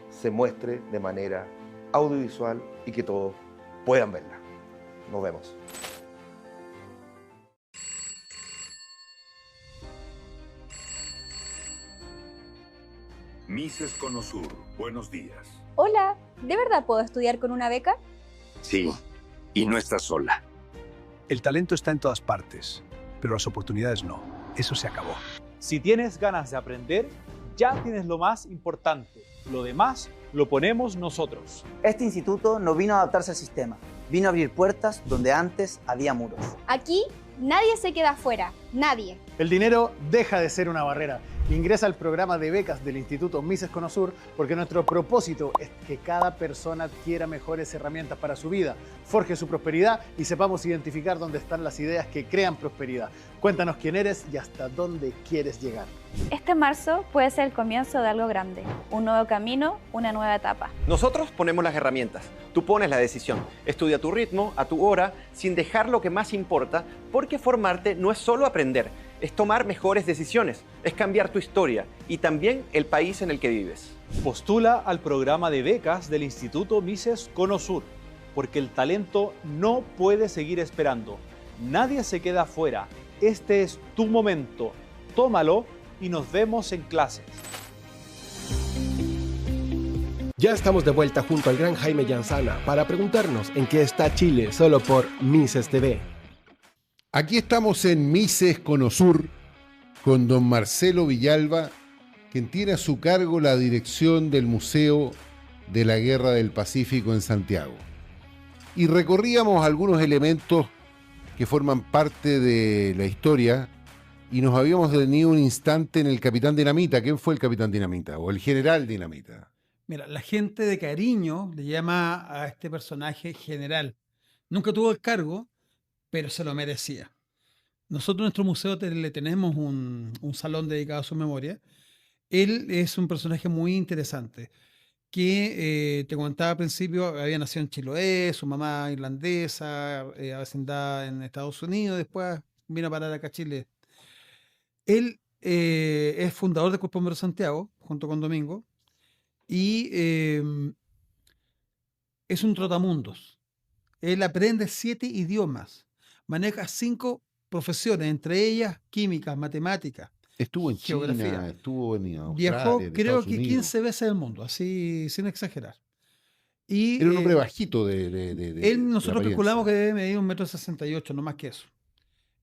se muestre de manera audiovisual y que todos puedan verla. Nos vemos. Mises Conosur, buenos días. Hola, ¿de verdad puedo estudiar con una beca? Sí, y no estás sola. El talento está en todas partes, pero las oportunidades no. Eso se acabó. Si tienes ganas de aprender, ya tienes lo más importante. Lo demás lo ponemos nosotros. Este instituto no vino a adaptarse al sistema, vino a abrir puertas donde antes había muros. Aquí nadie se queda afuera, nadie. El dinero deja de ser una barrera. Ingresa al programa de becas del Instituto Mises Conosur porque nuestro propósito es que cada persona adquiera mejores herramientas para su vida, forje su prosperidad y sepamos identificar dónde están las ideas que crean prosperidad. Cuéntanos quién eres y hasta dónde quieres llegar. Este marzo puede ser el comienzo de algo grande, un nuevo camino, una nueva etapa. Nosotros ponemos las herramientas, tú pones la decisión. Estudia a tu ritmo, a tu hora, sin dejar lo que más importa, porque formarte no es solo aprender, es tomar mejores decisiones, es cambiar tu historia y también el país en el que vives. Postula al programa de becas del Instituto Mises Conosur, porque el talento no puede seguir esperando. Nadie se queda afuera. Este es tu momento. Tómalo y nos vemos en clases. Ya estamos de vuelta junto al gran Jaime Llanzana para preguntarnos en qué está Chile solo por Mises TV. Aquí estamos en Mises Conosur con don Marcelo Villalba, quien tiene a su cargo la dirección del Museo de la Guerra del Pacífico en Santiago. Y recorríamos algunos elementos que forman parte de la historia y nos habíamos detenido un instante en el Capitán Dinamita. ¿Quién fue el Capitán Dinamita o el General Dinamita? Mira, la gente de cariño le llama a este personaje general. Nunca tuvo el cargo, pero se lo merecía. Nosotros en nuestro museo le tenemos un salón dedicado a su memoria. Él es un personaje muy interesante que, te comentaba al principio, había nacido en Chiloé, su mamá irlandesa, vecindad en Estados Unidos, después vino a parar acá a Chile. Él es fundador del Cuerpo de Bomberos de Santiago, junto con Domingo, y es un trotamundos. Él aprende 7 idiomas, maneja 5 profesiones, entre ellas química, matemáticas. Estuvo en geografía. China, estuvo en Australia, Viajó, en creo Estados que Unidos. 15 veces el mundo, así sin exagerar. Y, Era un hombre bajito de él, nosotros de calculamos que apariencia. debe medir 1,68 m, no más que eso.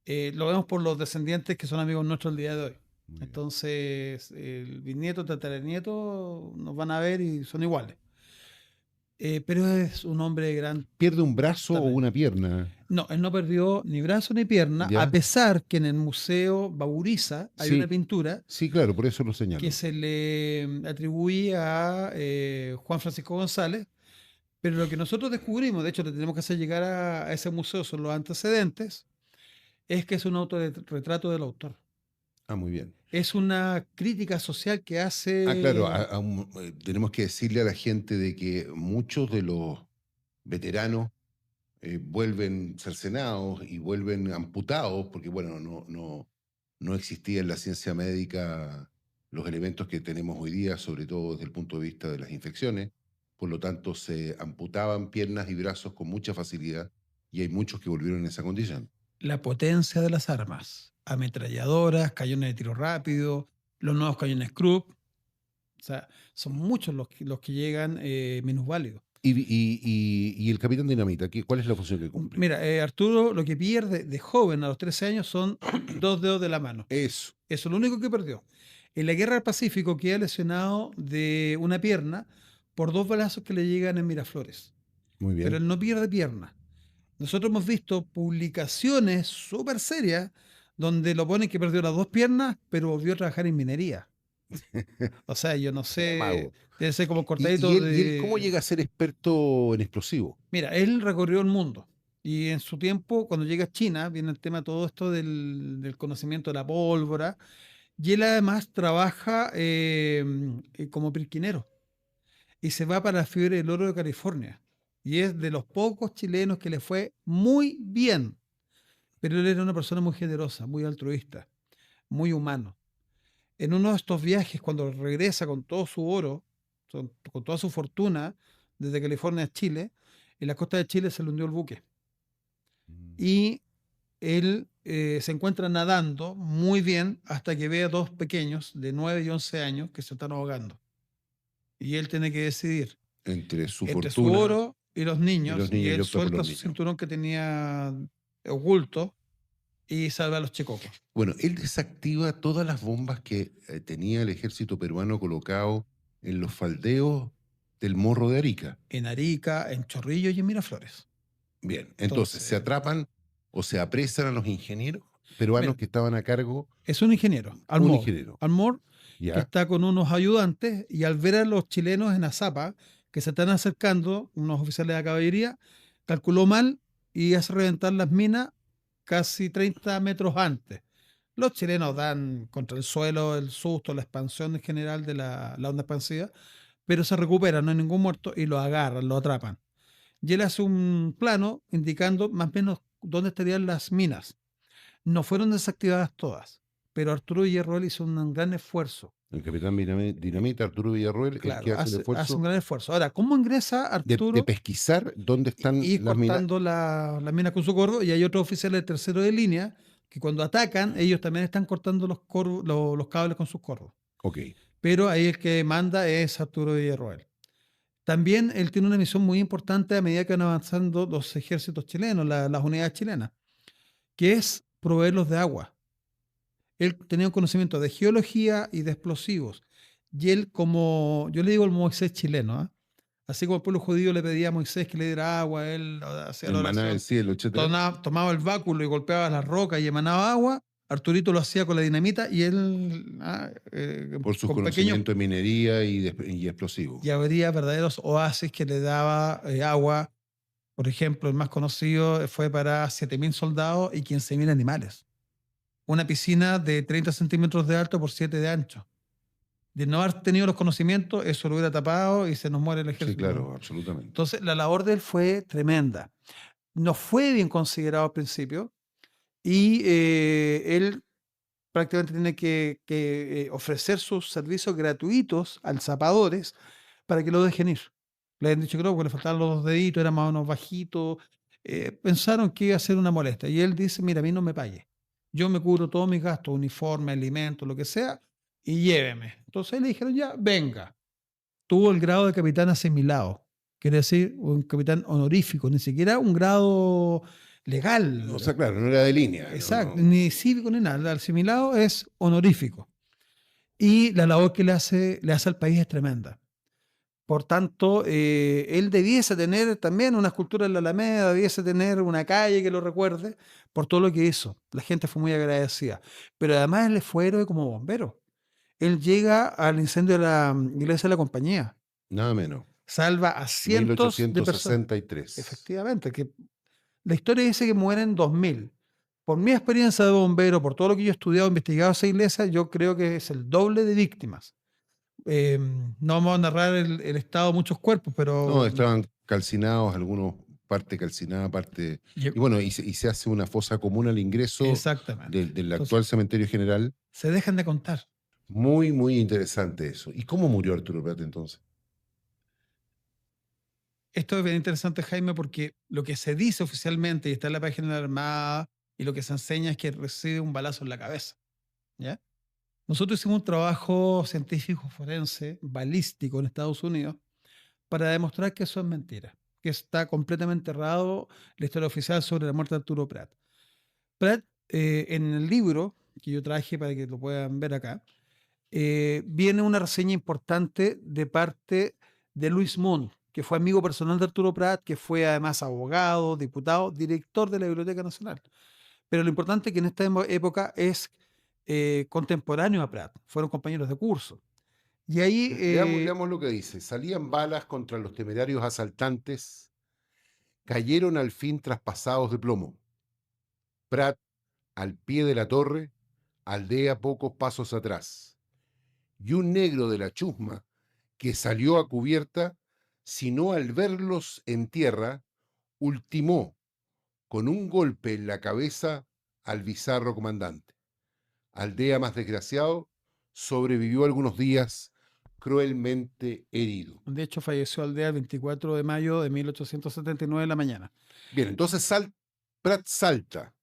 Lo vemos por los descendientes que son amigos nuestros el día de hoy. Muy bien. Entonces, el bisnieto, tataranieto nos van a ver y son iguales. Pero es un hombre de gran... ¿Pierde un brazo o También. una pierna? No, él no perdió ni brazo ni pierna, Ya. a pesar que en el Museo Bauriza hay Sí. una pintura Sí, claro, por eso lo señalo. que se le atribuye a Juan Francisco González, pero lo que nosotros descubrimos, de hecho le tenemos que hacer llegar a ese museo, son los antecedentes, es que es un autorretrato del autor. Ah, muy bien. Es una crítica social que hace... Ah, claro, tenemos que decirle a la gente de que muchos de los veteranos vuelven cercenados y vuelven amputados, porque bueno, no existía en la ciencia médica los elementos que tenemos hoy día, sobre todo desde el punto de vista de las infecciones. Por lo tanto, se amputaban piernas y brazos con mucha facilidad y hay muchos que volvieron en esa condición. La potencia de las armas, ametralladoras, cañones de tiro rápido, los nuevos cañones Krupp. O sea, son muchos los que llegan minusválidos. Y el Capitán Dinamita, ¿cuál es la función que cumple? Mira, Arturo lo que pierde de joven a los 13 años son 2 dedos de la mano. Eso. Eso es lo único que perdió. En la Guerra del Pacífico queda lesionado de una pierna por 2 balazos que le llegan en Miraflores. Muy bien. Pero él no pierde pierna. Nosotros hemos visto publicaciones súper serias donde lo ponen que perdió las 2 piernas, pero volvió a trabajar en minería. O sea, yo no sé, Mago. debe ser como ¿Y cortadito él cómo llega a ser experto en explosivos? Mira, él recorrió el mundo y en su tiempo, cuando llega a China, viene el tema todo esto del conocimiento de la pólvora, y él además trabaja como pirquinero y se va para la fiebre del oro de California. Y es de los pocos chilenos que le fue muy bien. Pero él era una persona muy generosa, muy altruista, muy humano. En uno de estos viajes, cuando regresa con todo su oro, con toda su fortuna, desde California a Chile, en la costa de Chile se le hundió el buque. Y él se encuentra nadando muy bien hasta que ve a 2 pequeños de 9 y 11 años que se están ahogando. Y él tiene que decidir entre su entre su fortuna oro y los niños. Y él opta por suelta los su niños. cinturón que tenía oculto y salva a los checocos. Bueno, él desactiva todas las bombas que tenía el ejército peruano colocado en los faldeos del Morro de Arica. En Arica, en Chorrillos y en Miraflores. Bien, entonces se atrapan o se apresan a los ingenieros peruanos que estaban a cargo. Es un ingeniero, Un Almor. ingeniero. Almor, Ya. que está con unos ayudantes, y al ver a los chilenos en Azapa, que se están acercando, unos oficiales de caballería, calculó mal y hace reventar las minas casi 30 metros antes. Los chilenos dan contra el suelo el susto, la expansión en general de la onda expansiva, pero se recuperan, no hay ningún muerto, y lo agarran, lo atrapan. Y él hace un plano indicando más o menos dónde estarían las minas. No fueron desactivadas todas, pero Arturo Villarroel hizo un gran esfuerzo. El capitán Dinamita, Arturo Villarroel, Claro, el que hace el esfuerzo hace un gran esfuerzo. Ahora, ¿cómo ingresa Arturo? de pesquisar dónde están Y las minas. cortando las minas con su corvo, y hay otros oficiales de tercero de línea que cuando atacan, ellos también están cortando los cables con sus corvos. Ok. Pero ahí el que manda es Arturo Villarroel. También él tiene una misión muy importante a medida que van avanzando los ejércitos chilenos, las unidades chilenas, que es proveerlos de agua. Él tenía un conocimiento de geología y de explosivos. Y él, como yo le digo, el Moisés chileno, ¿eh? Así como el pueblo judío le pedía a Moisés que le diera agua, él hacía la El maná del oración, cielo, etc. tomaba el báculo y golpeaba las rocas y emanaba agua. Arturito lo hacía con la dinamita y él Por sus con conocimientos de minería y explosivos. y habría verdaderos oasis que le daba agua. Por ejemplo, el más conocido fue para 7.000 soldados y 15.000 animales. Una piscina de 30 centímetros de alto por 7 de ancho. De no haber tenido los conocimientos, eso lo hubiera tapado y se nos muere el ejército. Sí, claro, absolutamente. Entonces, la labor de él fue tremenda. No fue bien considerado al principio y él prácticamente tiene que ofrecer sus servicios gratuitos a zapadores para que lo dejen ir. Le han dicho que no, porque le faltaban los dos deditos, era más o menos bajito. Pensaron que iba a ser una molestia. Y él dice, mira, a mí no me pague. Yo me cubro todos mis gastos, uniforme, alimentos, lo que sea, y lléveme. Entonces le dijeron, ya, venga. Tuvo el grado de capitán asimilado. Quiere decir, un capitán honorífico, ni siquiera un grado legal. O sea, claro, no era de línea. Exacto, No. ni cívico ni nada. El asimilado es honorífico. Y la labor que le hace al país es tremenda. Por tanto, él debiese tener también una escultura en la Alameda, debiese tener una calle que lo recuerde por todo lo que hizo. La gente fue muy agradecida. Pero además él fue héroe como bombero. Él llega al incendio de la iglesia de la Compañía. Nada menos. Salva a cientos de personas. 1863. Efectivamente, que la historia dice que mueren 2.000. Por mi experiencia de bombero, por todo lo que yo he estudiado, investigado esa iglesia, yo creo que es el doble de víctimas. No vamos a narrar el estado de muchos cuerpos, pero... No, estaban calcinados, algunos parte calcinada, parte... Y bueno, y se hace una fosa común al ingreso del actual cementerio general. Se dejan de contar. Muy, muy interesante eso. ¿Y cómo murió Arturo Prat entonces? Esto es bien interesante, Jaime, porque lo que se dice oficialmente, y está en la página de la Armada, y lo que se enseña es que recibe un balazo en la cabeza. ¿Ya? Nosotros hicimos un trabajo científico forense, balístico en Estados Unidos, para demostrar que eso es mentira, que está completamente errado la historia oficial sobre la muerte de Arturo Prat. Prat, en el libro que yo traje para que lo puedan ver acá, viene una reseña importante de parte de Luis Mund, que fue amigo personal de Arturo Prat, que fue además abogado, diputado, director de la Biblioteca Nacional. Pero lo importante es que en esta época es contemporáneo a Prat, fueron compañeros de curso. Y ahí... Veamos lo que dice. Salían balas contra los temerarios asaltantes, cayeron al fin traspasados de plomo. Prat, al pie de la torre, aldea pocos pasos atrás. Y un negro de la chusma, que salió a cubierta, sino al verlos en tierra, ultimó con un golpe en la cabeza al bizarro comandante. Aldea más desgraciado, sobrevivió algunos días cruelmente herido. De hecho, falleció Aldea el 24 de mayo de 1879 en la mañana. Bien, entonces Prat salta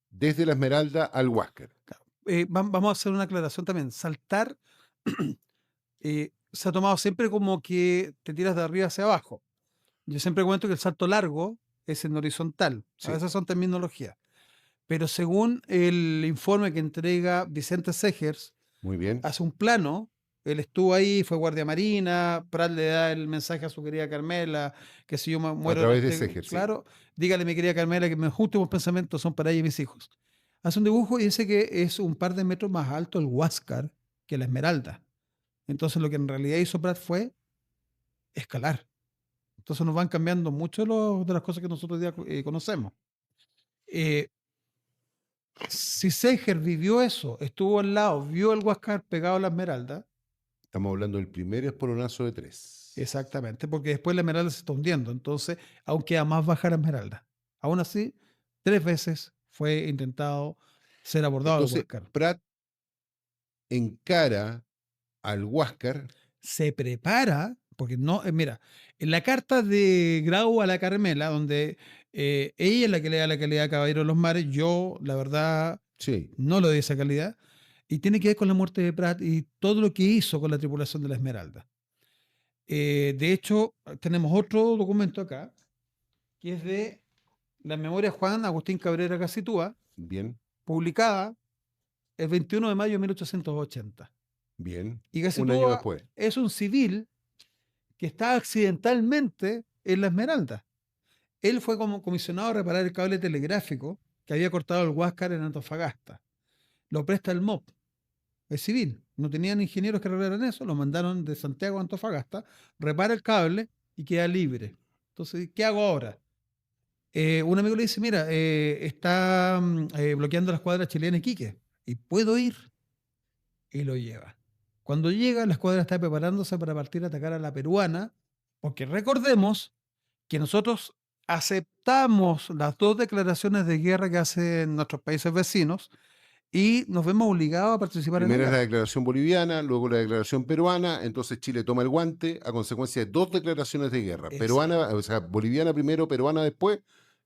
desde la Esmeralda al Huáscar. Vamos a hacer una aclaración también. Saltar se ha tomado siempre como que te tiras de arriba hacia abajo. Yo siempre cuento que el salto largo es en horizontal. Sí. A veces son terminologías. Pero según el informe que entrega Vicente Segers, Muy bien. hace un plano. Él estuvo ahí, fue guardia marina. Prat le da el mensaje a su querida Carmela, que si yo me muero... A través en de este- Segers, sí. Claro, dígale, mi querida Carmela, que mis últimos pensamientos son para ella y mis hijos. Hace un dibujo y dice que es un par de metros más alto el Huáscar que la Esmeralda. Entonces lo que en realidad hizo Prat fue escalar. Entonces nos van cambiando mucho de las cosas que nosotros hoy día conocemos. Si Seger vivió eso, estuvo al lado, vio el Huáscar pegado a la Esmeralda. Estamos hablando del primer espolonazo de 3. Exactamente, porque después la Esmeralda se está hundiendo. Entonces, aún queda más baja la Esmeralda. Aún así, 3 veces fue intentado ser abordado el Entonces, Huáscar. Prat encara al Huáscar. Se prepara, porque no, mira, en la carta de Grau a la Carmela, donde ella es la que le da la calidad a Caballero de los Mares, yo, la verdad, Sí. no le doy esa calidad, y tiene que ver con la muerte de Prat y todo lo que hizo con la tripulación de la Esmeralda. De hecho, tenemos otro documento acá, que es de la memoria de Juan Agustín Cabrera Gacitúa, Bien, publicada el 21 de mayo de 1880. bien. Y Un año Gacitúa después. es un civil que está accidentalmente en la Esmeralda. Él fue como comisionado a reparar el cable telegráfico que había cortado el Huáscar en Antofagasta. Lo presta el MOP, es civil. No tenían ingenieros que arreglaran eso, lo mandaron de Santiago a Antofagasta, repara el cable y queda libre. Entonces, ¿qué hago ahora? Un amigo le dice, mira, está bloqueando la escuadra chilena Iquique y puedo ir. Y lo lleva. Cuando llega, la escuadra está preparándose para partir a atacar a la peruana, porque recordemos que nosotros aceptamos las 2 declaraciones de guerra que hacen nuestros países vecinos y nos vemos obligados a participar Primero en es la la guerra. declaración boliviana, luego la declaración peruana, entonces Chile toma el guante a consecuencia de 2 declaraciones de guerra. Exacto. Peruana, o sea, boliviana primero, peruana después.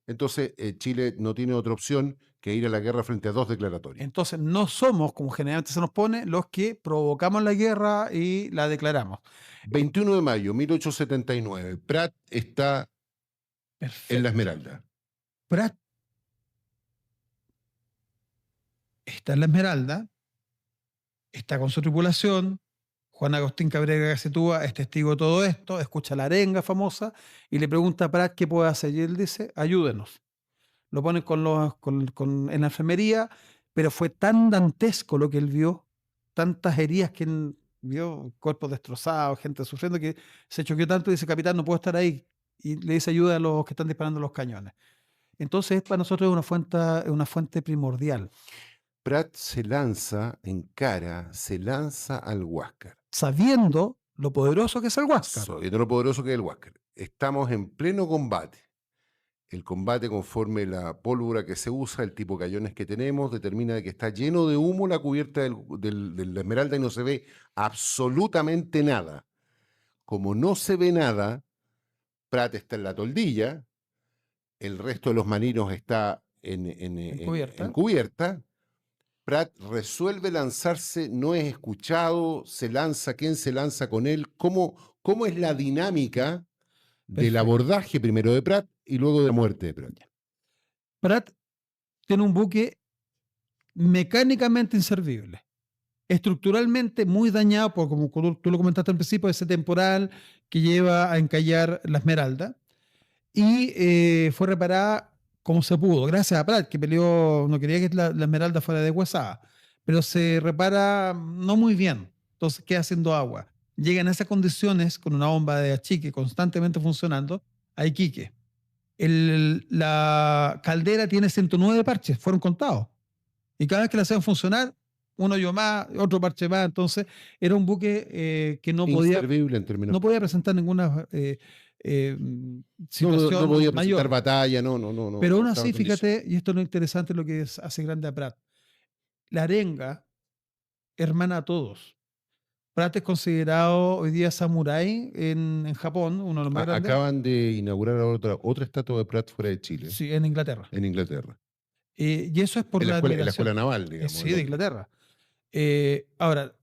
Entonces Chile no tiene otra opción que ir a la guerra frente a 2 declaratorias. Entonces no somos, como generalmente se nos pone, los que provocamos la guerra y la declaramos. 21 de mayo, 1879. Prat está en la Esmeralda. Prat está en la Esmeralda, está con su tripulación. Juan Agustín Cabrera Gacitúa es testigo de todo esto, escucha la arenga famosa y le pregunta a Prat qué puede hacer. Y él dice, ayúdenos. Lo ponen en la enfermería, pero fue tan dantesco lo que él vio, tantas heridas que él vio, cuerpos destrozados, gente sufriendo, que se choqueó tanto y dice, capitán, no puedo estar ahí. Y le dice ayuda a los que están disparando los cañones. Entonces, para nosotros es una fuente primordial. Prat se lanza al Huáscar. Sabiendo lo poderoso que es el Huáscar. Sabiendo lo poderoso que es el Huáscar. Estamos en pleno combate. El combate, conforme la pólvora que se usa, el tipo de cañones que tenemos, determina que está lleno de humo la cubierta de la Esmeralda y no se ve absolutamente nada. Como no se ve nada, Prat está en la toldilla, el resto de los marinos está en cubierta. Prat resuelve lanzarse, no es escuchado, se lanza, ¿quién se lanza con él? ¿Cómo es la dinámica del abordaje primero de Prat y luego de la muerte de Prat? Prat tiene un buque mecánicamente inservible, estructuralmente muy dañado, por, como tú lo comentaste al principio, ese temporal que lleva a encallar la Esmeralda, y fue reparada como se pudo, gracias a Prat, que peleó, no quería que la Esmeralda fuera deshuesada, pero se repara no muy bien, entonces queda haciendo agua. Llegan a esas condiciones con una bomba de achique constantemente funcionando a Iquique. La caldera tiene 109 parches, fueron contados. Y cada vez que la hacían funcionar, un hoyo más, otro parche más. Entonces, era un buque que no podía presentar ninguna situación no podía presentar mayor. batalla, no. Pero aún así, fíjate, y esto es lo interesante, lo que hace grande a Prat. La arenga hermana a todos. Prat es considerado hoy día samurái en Japón, uno de los más grandes. Acaban de inaugurar otra estatua de Prat fuera de Chile. Sí, en Inglaterra. En Inglaterra. Y eso es por en la escuela naval, digamos. Sí, de Inglaterra. Ahora,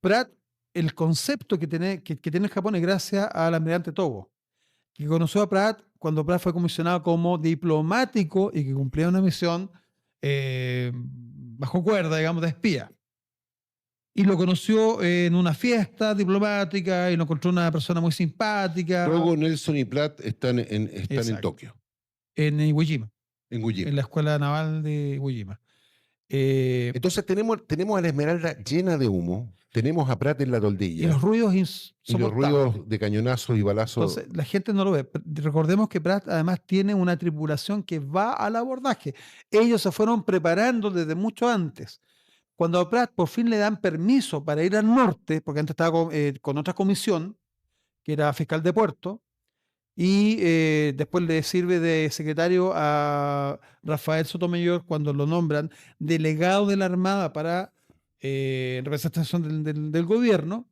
Prat el concepto que tiene el Japón es gracias al almirante Togo, que conoció a Pratt cuando Pratt fue comisionado como diplomático y que cumplía una misión bajo cuerda, digamos, de espía. Y lo conoció en una fiesta diplomática y lo encontró una persona muy simpática. Luego Nelson y Pratt están en Tokio. En Iwo Jima. En Iwo Jima. En la escuela naval de Iwo Jima. Entonces tenemos a la Esmeralda llena de humo, tenemos a Pratt en la toldilla. Y los ruidos y los ruidos de cañonazos y balazos. Entonces, la gente no lo ve. Recordemos que Pratt además tiene una tripulación que va al abordaje. Ellos se fueron preparando desde mucho antes. Cuando a Pratt por fin le dan permiso para ir al norte, porque antes estaba con otra comisión, que era fiscal de puerto, y después le sirve de secretario a Rafael Sotomayor cuando lo nombran delegado de la Armada para representación del gobierno.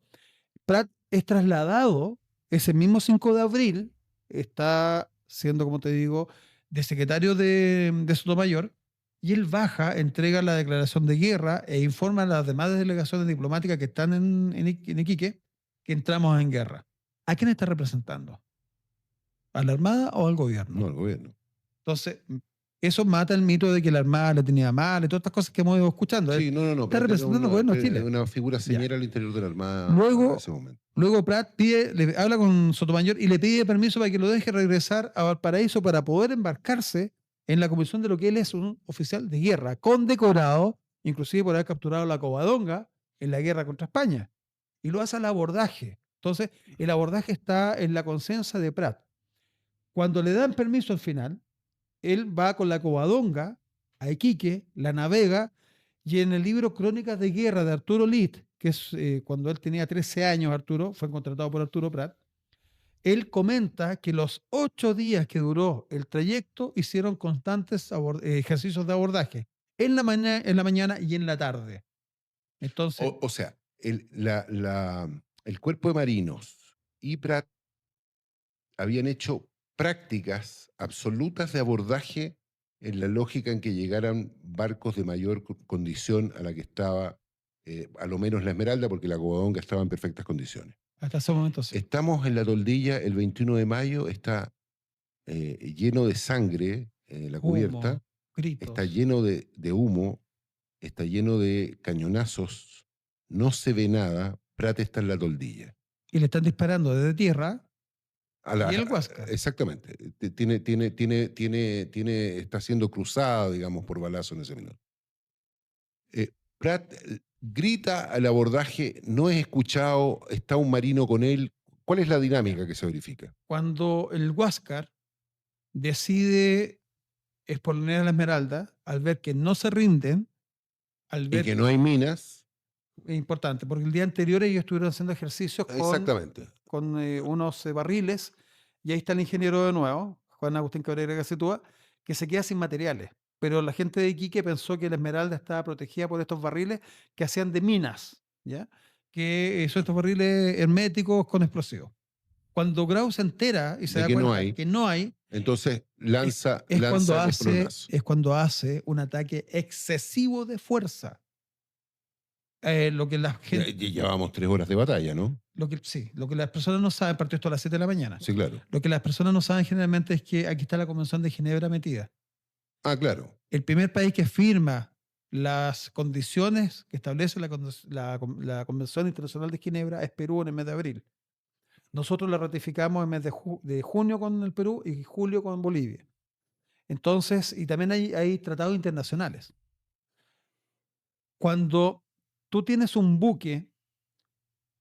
Pratt es trasladado ese mismo 5 de abril, está siendo, como te digo, de secretario de Sotomayor, y él baja, entrega la declaración de guerra e informa a las demás delegaciones diplomáticas que están en Iquique que entramos en guerra. ¿A quién está representando? ¿A la Armada o al gobierno? No, al gobierno. Entonces, eso mata el mito de que la Armada le tenía mal y todas estas cosas que hemos ido escuchando. Sí, no. Está representando al gobierno de Chile. Una figura señera al interior de la Armada luego, en ese momento. Luego Pratt habla con Sotomayor y le pide permiso para que lo deje regresar a Valparaíso para poder embarcarse en la comisión de lo que él es un oficial de guerra, condecorado, inclusive por haber capturado la Covadonga en la guerra contra España. Y lo hace al abordaje. Entonces, el abordaje está en la conciencia de Pratt. Cuando le dan permiso al final, él va con la Covadonga a Iquique, la navega, y en el libro Crónicas de Guerra de Arturo Litt, que es cuando él tenía 13 años, Arturo, fue contratado por Arturo Pratt, él comenta que los 8 días que duró el trayecto hicieron constantes ejercicios de abordaje, en la mañana y en la tarde. Entonces, o sea, el cuerpo de marinos y Pratt habían hecho prácticas absolutas de abordaje en la lógica en que llegaran barcos de mayor condición a la que estaba, a lo menos la Esmeralda, porque la Covadonga estaba en perfectas condiciones. Hasta ese momento sí. Estamos en la toldilla el 21 de mayo, está lleno de sangre la cubierta, humo, gritos. Está lleno de humo, está lleno de cañonazos, no se ve nada, Pratt está en la toldilla. Y le están disparando desde tierra. Y el Huáscar. Exactamente. Está siendo cruzado, digamos, por balazo en ese minuto. Pratt grita al abordaje, no es escuchado, está un marino con él. ¿Cuál es la dinámica que se verifica? Cuando el Huáscar decide exponer a la Esmeralda, al ver que no se rinden, al ver y que no hay minas. Es importante, porque el día anterior ellos estuvieron haciendo ejercicios con unos barriles, y ahí está el ingeniero de nuevo, Juan Agustín Cabrera Gacetúa, que se queda sin materiales. Pero la gente de Iquique pensó que la Esmeralda estaba protegida por estos barriles que hacían de minas, ¿ya? Que son estos barriles herméticos con explosivos. Cuando Grau se entera y se da cuenta que no hay, entonces lanza es cuando hace un ataque excesivo de fuerza. Lo que la gente, llevamos 3 horas de batalla, ¿no? Lo que las personas no saben, partió esto a las 7 de la mañana. Sí, claro. Lo que las personas no saben generalmente es que aquí está la Convención de Ginebra metida. Ah, claro. El primer país que firma las condiciones que establece la Convención Internacional de Ginebra es Perú en el mes de abril. Nosotros la ratificamos en el mes de junio con el Perú y julio con Bolivia. Entonces, y también hay tratados internacionales. Cuando tú tienes un buque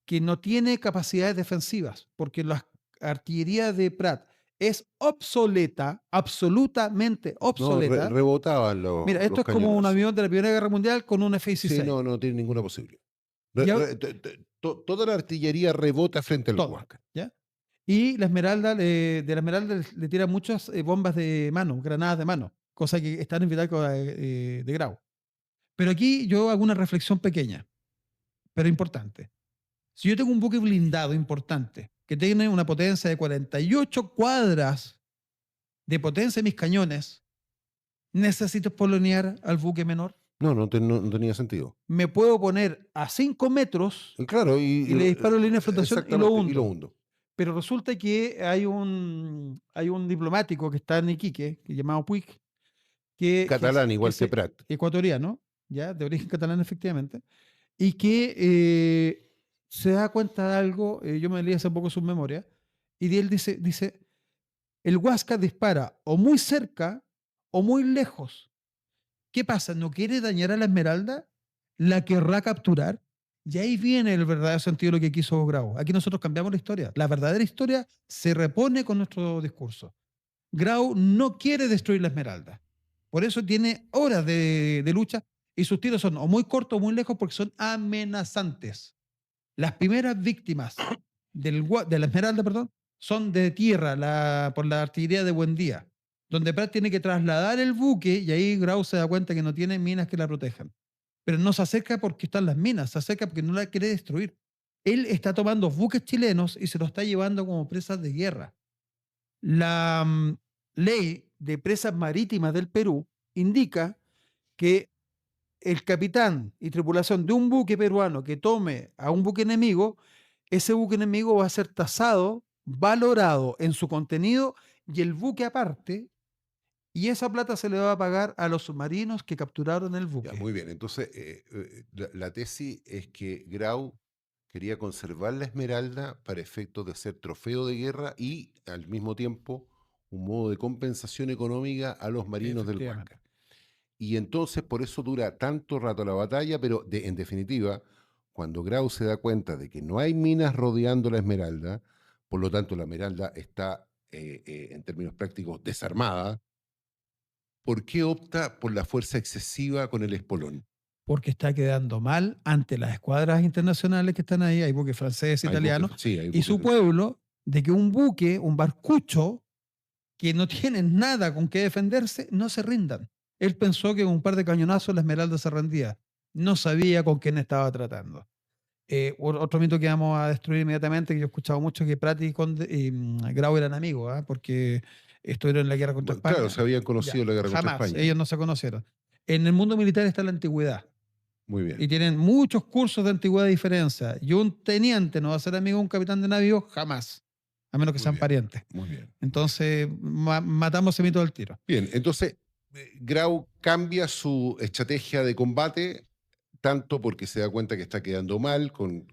que no tiene capacidades defensivas, porque la artillería de Pratt es obsoleta, absolutamente obsoleta. No, rebotaban los Mira, esto los es como un cañonazos. avión de la Primera Guerra Mundial con un F-16. Sí, no tiene ninguna posibilidad. Toda la artillería rebota frente al Huáscar. ¿Ya? Y la Esmeralda, de la Esmeralda le tiran muchas bombas de mano, granadas de mano, cosa que están en bitácora de Grau. Pero aquí yo hago una reflexión pequeña, pero importante. Si yo tengo un buque blindado importante, que tiene una potencia de 48 cuadras de potencia de mis cañones, ¿necesito polonear al buque menor? No tenía sentido. Me puedo poner a 5 metros Claro, y le disparo la línea de flotación y lo exactamente, hundo. Pero resulta que hay un diplomático que está en Iquique, llamado Puig, catalán, igual que Prat. Ecuatoriano, ya, de origen catalán efectivamente, y que se da cuenta de algo. Yo me leí hace poco sus memorias, y él dice, el Huáscar dispara o muy cerca o muy lejos. ¿Qué pasa? ¿No quiere dañar a la Esmeralda? ¿La querrá capturar? Y ahí viene el verdadero sentido de lo que quiso Grau. Aquí nosotros cambiamos la historia. La verdadera historia se repone con nuestro discurso. Grau no quiere destruir la Esmeralda. Por eso tiene horas de lucha y sus tiros son o muy cortos o muy lejos porque son amenazantes. Las primeras víctimas de la Esmeralda, perdón, son de tierra por la artillería de Buendía, donde Prat tiene que trasladar el buque y ahí Grau se da cuenta que no tiene minas que la protejan. Pero no se acerca porque están las minas, se acerca porque no la quiere destruir. Él está tomando buques chilenos y se los está llevando como presas de guerra. La ley de presas marítimas del Perú indica que el capitán y tripulación de un buque peruano que tome a un buque enemigo, ese buque enemigo va a ser tasado, valorado en su contenido y el buque aparte, y esa plata se le va a pagar a los submarinos que capturaron el buque. Ya, muy bien, entonces la tesis es que Grau quería conservar la Esmeralda para efectos de ser trofeo de guerra y al mismo tiempo un modo de compensación económica a los marinos del Huáscar. Y entonces por eso dura tanto rato la batalla, pero en definitiva, cuando Grau se da cuenta de que no hay minas rodeando la Esmeralda, por lo tanto la Esmeralda está, en términos prácticos, desarmada, ¿por qué opta por la fuerza excesiva con el espolón? Porque está quedando mal ante las escuadras internacionales que están ahí, hay buques franceses, italianos, y su pueblo, de que un buque, un barcucho, que no tienen nada con qué defenderse, no se rindan. Él pensó que con un par de cañonazos la Esmeralda se rendía. No sabía con quién estaba tratando. Otro mito que vamos a destruir inmediatamente, que yo he escuchado mucho, que Prat y Grau eran amigos, porque estuvieron en la guerra contra España. Claro, se habían conocido en la guerra contra España. Ellos no se conocieron. En el mundo militar está la antigüedad. Muy bien. Y tienen muchos cursos de antigüedad de diferencia. Y un teniente no va a ser amigo de un capitán de navío jamás, a menos que sean parientes. Muy bien. Entonces, matamos ese mito del tiro. Bien, entonces Grau cambia su estrategia de combate tanto porque se da cuenta que está quedando mal con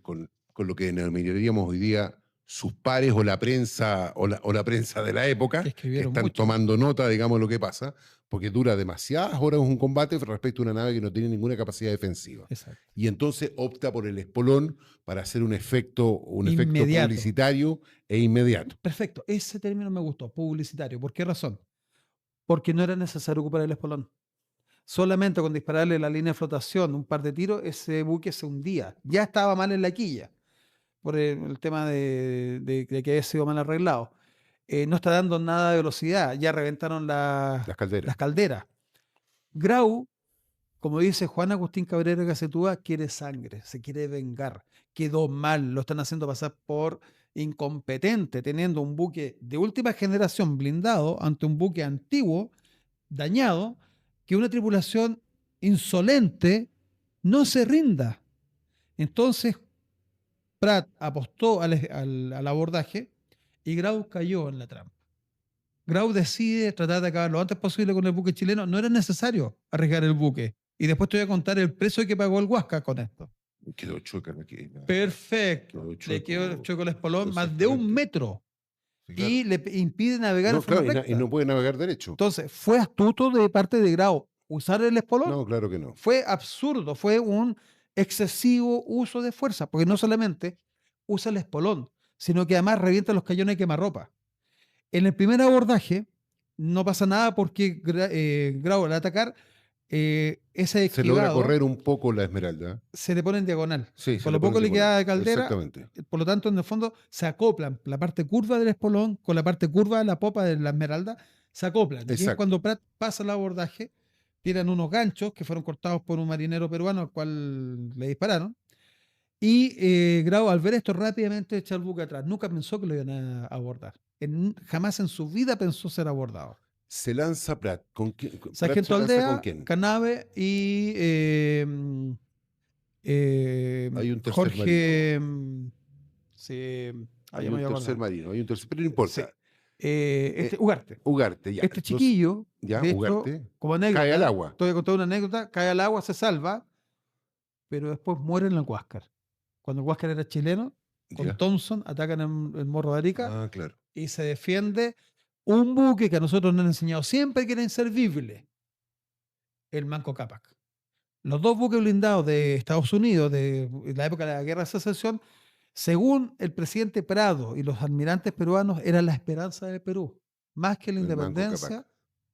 lo que denominaríamos hoy día sus pares o la prensa o la prensa de la época, que están tomando nota, digamos, lo que pasa, porque dura demasiadas horas un combate respecto a una nave que no tiene ninguna capacidad defensiva. Exacto. Y entonces opta por el espolón para hacer un efecto publicitario e inmediato. Perfecto, ese término me gustó, publicitario. ¿Por qué razón? Porque no era necesario ocupar el espolón. Solamente con dispararle la línea de flotación, un par de tiros, ese buque se hundía. Ya estaba mal en la quilla, por el tema de que había sido mal arreglado. No está dando nada de velocidad, ya reventaron las calderas. Grau, como dice Juan Agustín Cabrera Gacetúa, quiere sangre, se quiere vengar. Quedó mal, lo están haciendo pasar por incompetente, teniendo un buque de última generación blindado ante un buque antiguo, dañado, que una tripulación insolente no se rinda. Entonces, Prat apostó al abordaje y Grau cayó en la trampa. Grau decide tratar de acabar lo antes posible con el buque chileno. No era necesario arriesgar el buque. Y después te voy a contar el precio que pagó el Huáscar con esto. Quedó chueca aquí. Perfecto. Le quedó chueco el espolón más de 1 metro. Sí, claro. Y le impide navegar en forma recta. Y no puede navegar derecho. Entonces, ¿fue astuto de parte de Grau usar el espolón? No, claro que no. Fue absurdo, fue un excesivo uso de fuerza, porque no solamente usa el espolón, sino que además revienta los cañones de quemarropa. En el primer abordaje no pasa nada porque Grau al atacar ese esquivado, se logra correr un poco la Esmeralda. Se le pone en diagonal. Sí, por lo poco le queda de caldera. Exactamente. Por lo tanto, en el fondo, se acoplan la parte curva del espolón con la parte curva de la popa de la Esmeralda, se acoplan. Exacto. Y es cuando Prat pasa el abordaje, tiran unos ganchos que fueron cortados por un marinero peruano al cual le dispararon. Y Grau, al ver esto, rápidamente echa el buque atrás. Nunca pensó que lo iban a abordar. Jamás en su vida pensó ser abordado. Se lanza Prat. ¿Con quién? Prat Sargento se lanza Aldea, ¿con quién? Canave y Hay un tercer Jorge. Sí, Hay ya me un voy a tercer acordar. marino, hay un tercer, pero no importa. Sí. Ugarte. Ugarte, ya. Este Entonces, chiquillo, ya, de hecho, Ugarte, como anécdota, cae al agua. te voy a contar una anécdota, cae al agua, se salva, pero después muere en el Huáscar. Cuando el Huáscar era chileno, con Ya. Thompson, atacan en Morro de Arica Ah, claro. y se defiende un buque que a nosotros nos han enseñado siempre que era inservible, el Manco Cápac. Los dos buques blindados de Estados Unidos de la época de la Guerra de Secesión, según el presidente Prado y los almirantes peruanos, eran la esperanza del Perú, más que la El Manco independencia Cápac.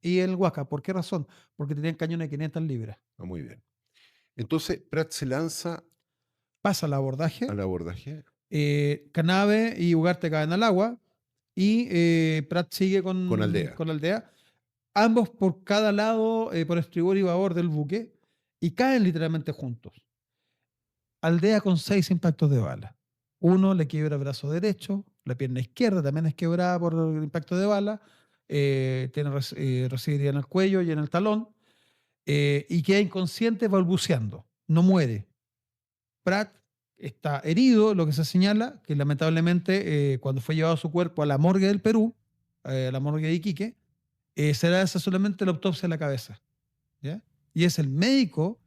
y el Huáscar. ¿Por qué razón? Porque tenían cañones de 500 libras. Ah, muy bien. Entonces, Prat se lanza Pasa al abordaje, al abordaje. Canave y Ugarte caen al agua y Prat sigue Con Aldea. con Aldea, ambos por cada lado, por estribor y babor del buque, y caen literalmente juntos. Aldea con 6 impactos de bala. Uno le quiebra el brazo derecho, la pierna izquierda también es quebrada por el impacto de bala, recibe herida en el cuello y en el talón, y queda inconsciente balbuceando, no muere. Prat está herido, lo que se señala, que lamentablemente cuando fue llevado su cuerpo a la morgue del Perú, a la morgue de Iquique, será esa solamente la autopsia de la cabeza, ¿ya? Y es el médico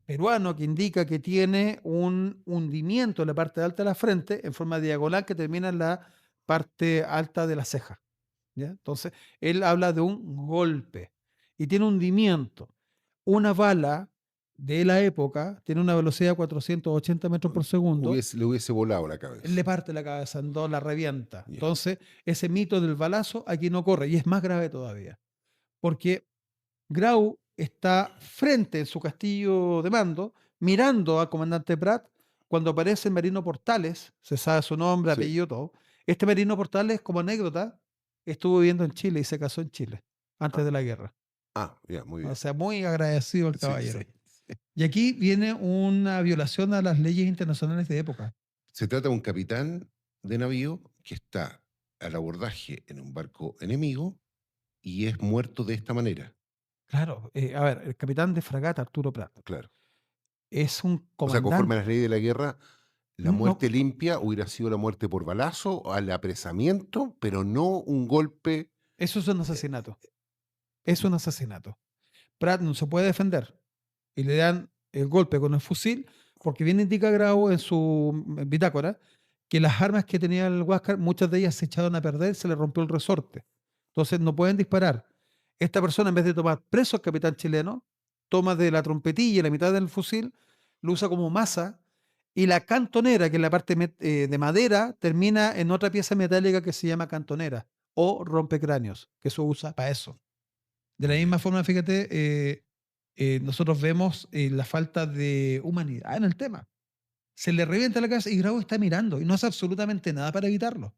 peruano que indica que tiene un hundimiento en la parte alta de la frente en forma diagonal que termina en la parte alta de la ceja, ¿ya? Entonces, él habla de un golpe y tiene hundimiento. Una bala de la época tiene una velocidad de 480 metros por segundo. Le hubiese volado la cabeza. Le parte la cabeza en dos, la revienta. Ya. Entonces, ese mito del balazo aquí no corre y es más grave todavía. Porque Grau está frente en su castillo de mando, mirando al comandante Prat, cuando aparece el marino Portales, se sabe su nombre, Sí. apellido, todo. Este marino Portales, como anécdota, estuvo viviendo en Chile y se casó en Chile, antes de la guerra. Ah, ya, muy bien. O sea, muy agradecido el Sí, caballero. sí. Y aquí viene una violación a las leyes internacionales de época. Se trata de un capitán de navío que está al abordaje en un barco enemigo y es muerto de esta manera. Claro, a ver, el capitán de fragata, Arturo Prat, Claro. es un O sea, comandante. conforme a las leyes de la guerra, la No. muerte limpia hubiera sido la muerte por balazo o al apresamiento, pero no un golpe. Eso es un asesinato. Es un asesinato. Prat no se puede defender y le dan el golpe con el fusil porque bien indica Grau en su bitácora que las armas que tenía el Huáscar, muchas de ellas se echaron a perder, se le rompió el resorte. Entonces no pueden disparar. Esta persona, en vez de tomar preso al capitán chileno, toma de la trompetilla la mitad del fusil, lo usa como masa y la cantonera, que es la parte de madera, termina en otra pieza metálica que se llama cantonera o rompecráneos, que se usa para eso. De la misma forma, fíjate, nosotros vemos la falta de humanidad en el tema. Se le revienta la cabeza y Grau está mirando y no hace absolutamente nada para evitarlo.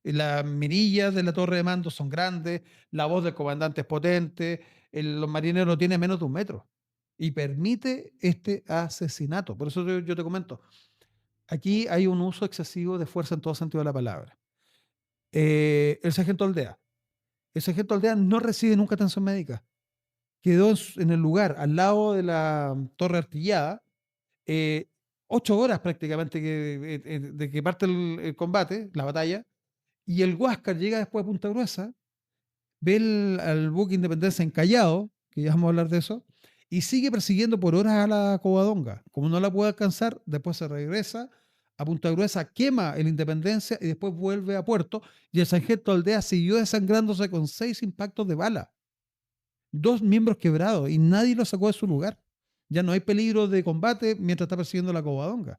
Las mirillas de la torre de mando son grandes, la voz del comandante es potente, los marineros no tienen menos de 1 metro y permite este asesinato. Por eso yo te comento, aquí hay un uso excesivo de fuerza en todo sentido de la palabra. El sargento Aldea. El sargento Aldea no recibe nunca atención médica. Quedó en el lugar, al lado de la torre artillada, 8 horas prácticamente de que parte el combate, la batalla, y el Huáscar llega después a Punta Gruesa, ve al buque Independencia encallado, que ya vamos a hablar de eso, y sigue persiguiendo por horas a la Covadonga. Como no la puede alcanzar, después se regresa a Punta Gruesa, quema el Independencia y después vuelve a puerto, y el sargento Aldea siguió desangrándose con 6 impactos de bala. 2 miembros quebrados y nadie lo sacó de su lugar. Ya no hay peligro de combate mientras está persiguiendo la Covadonga.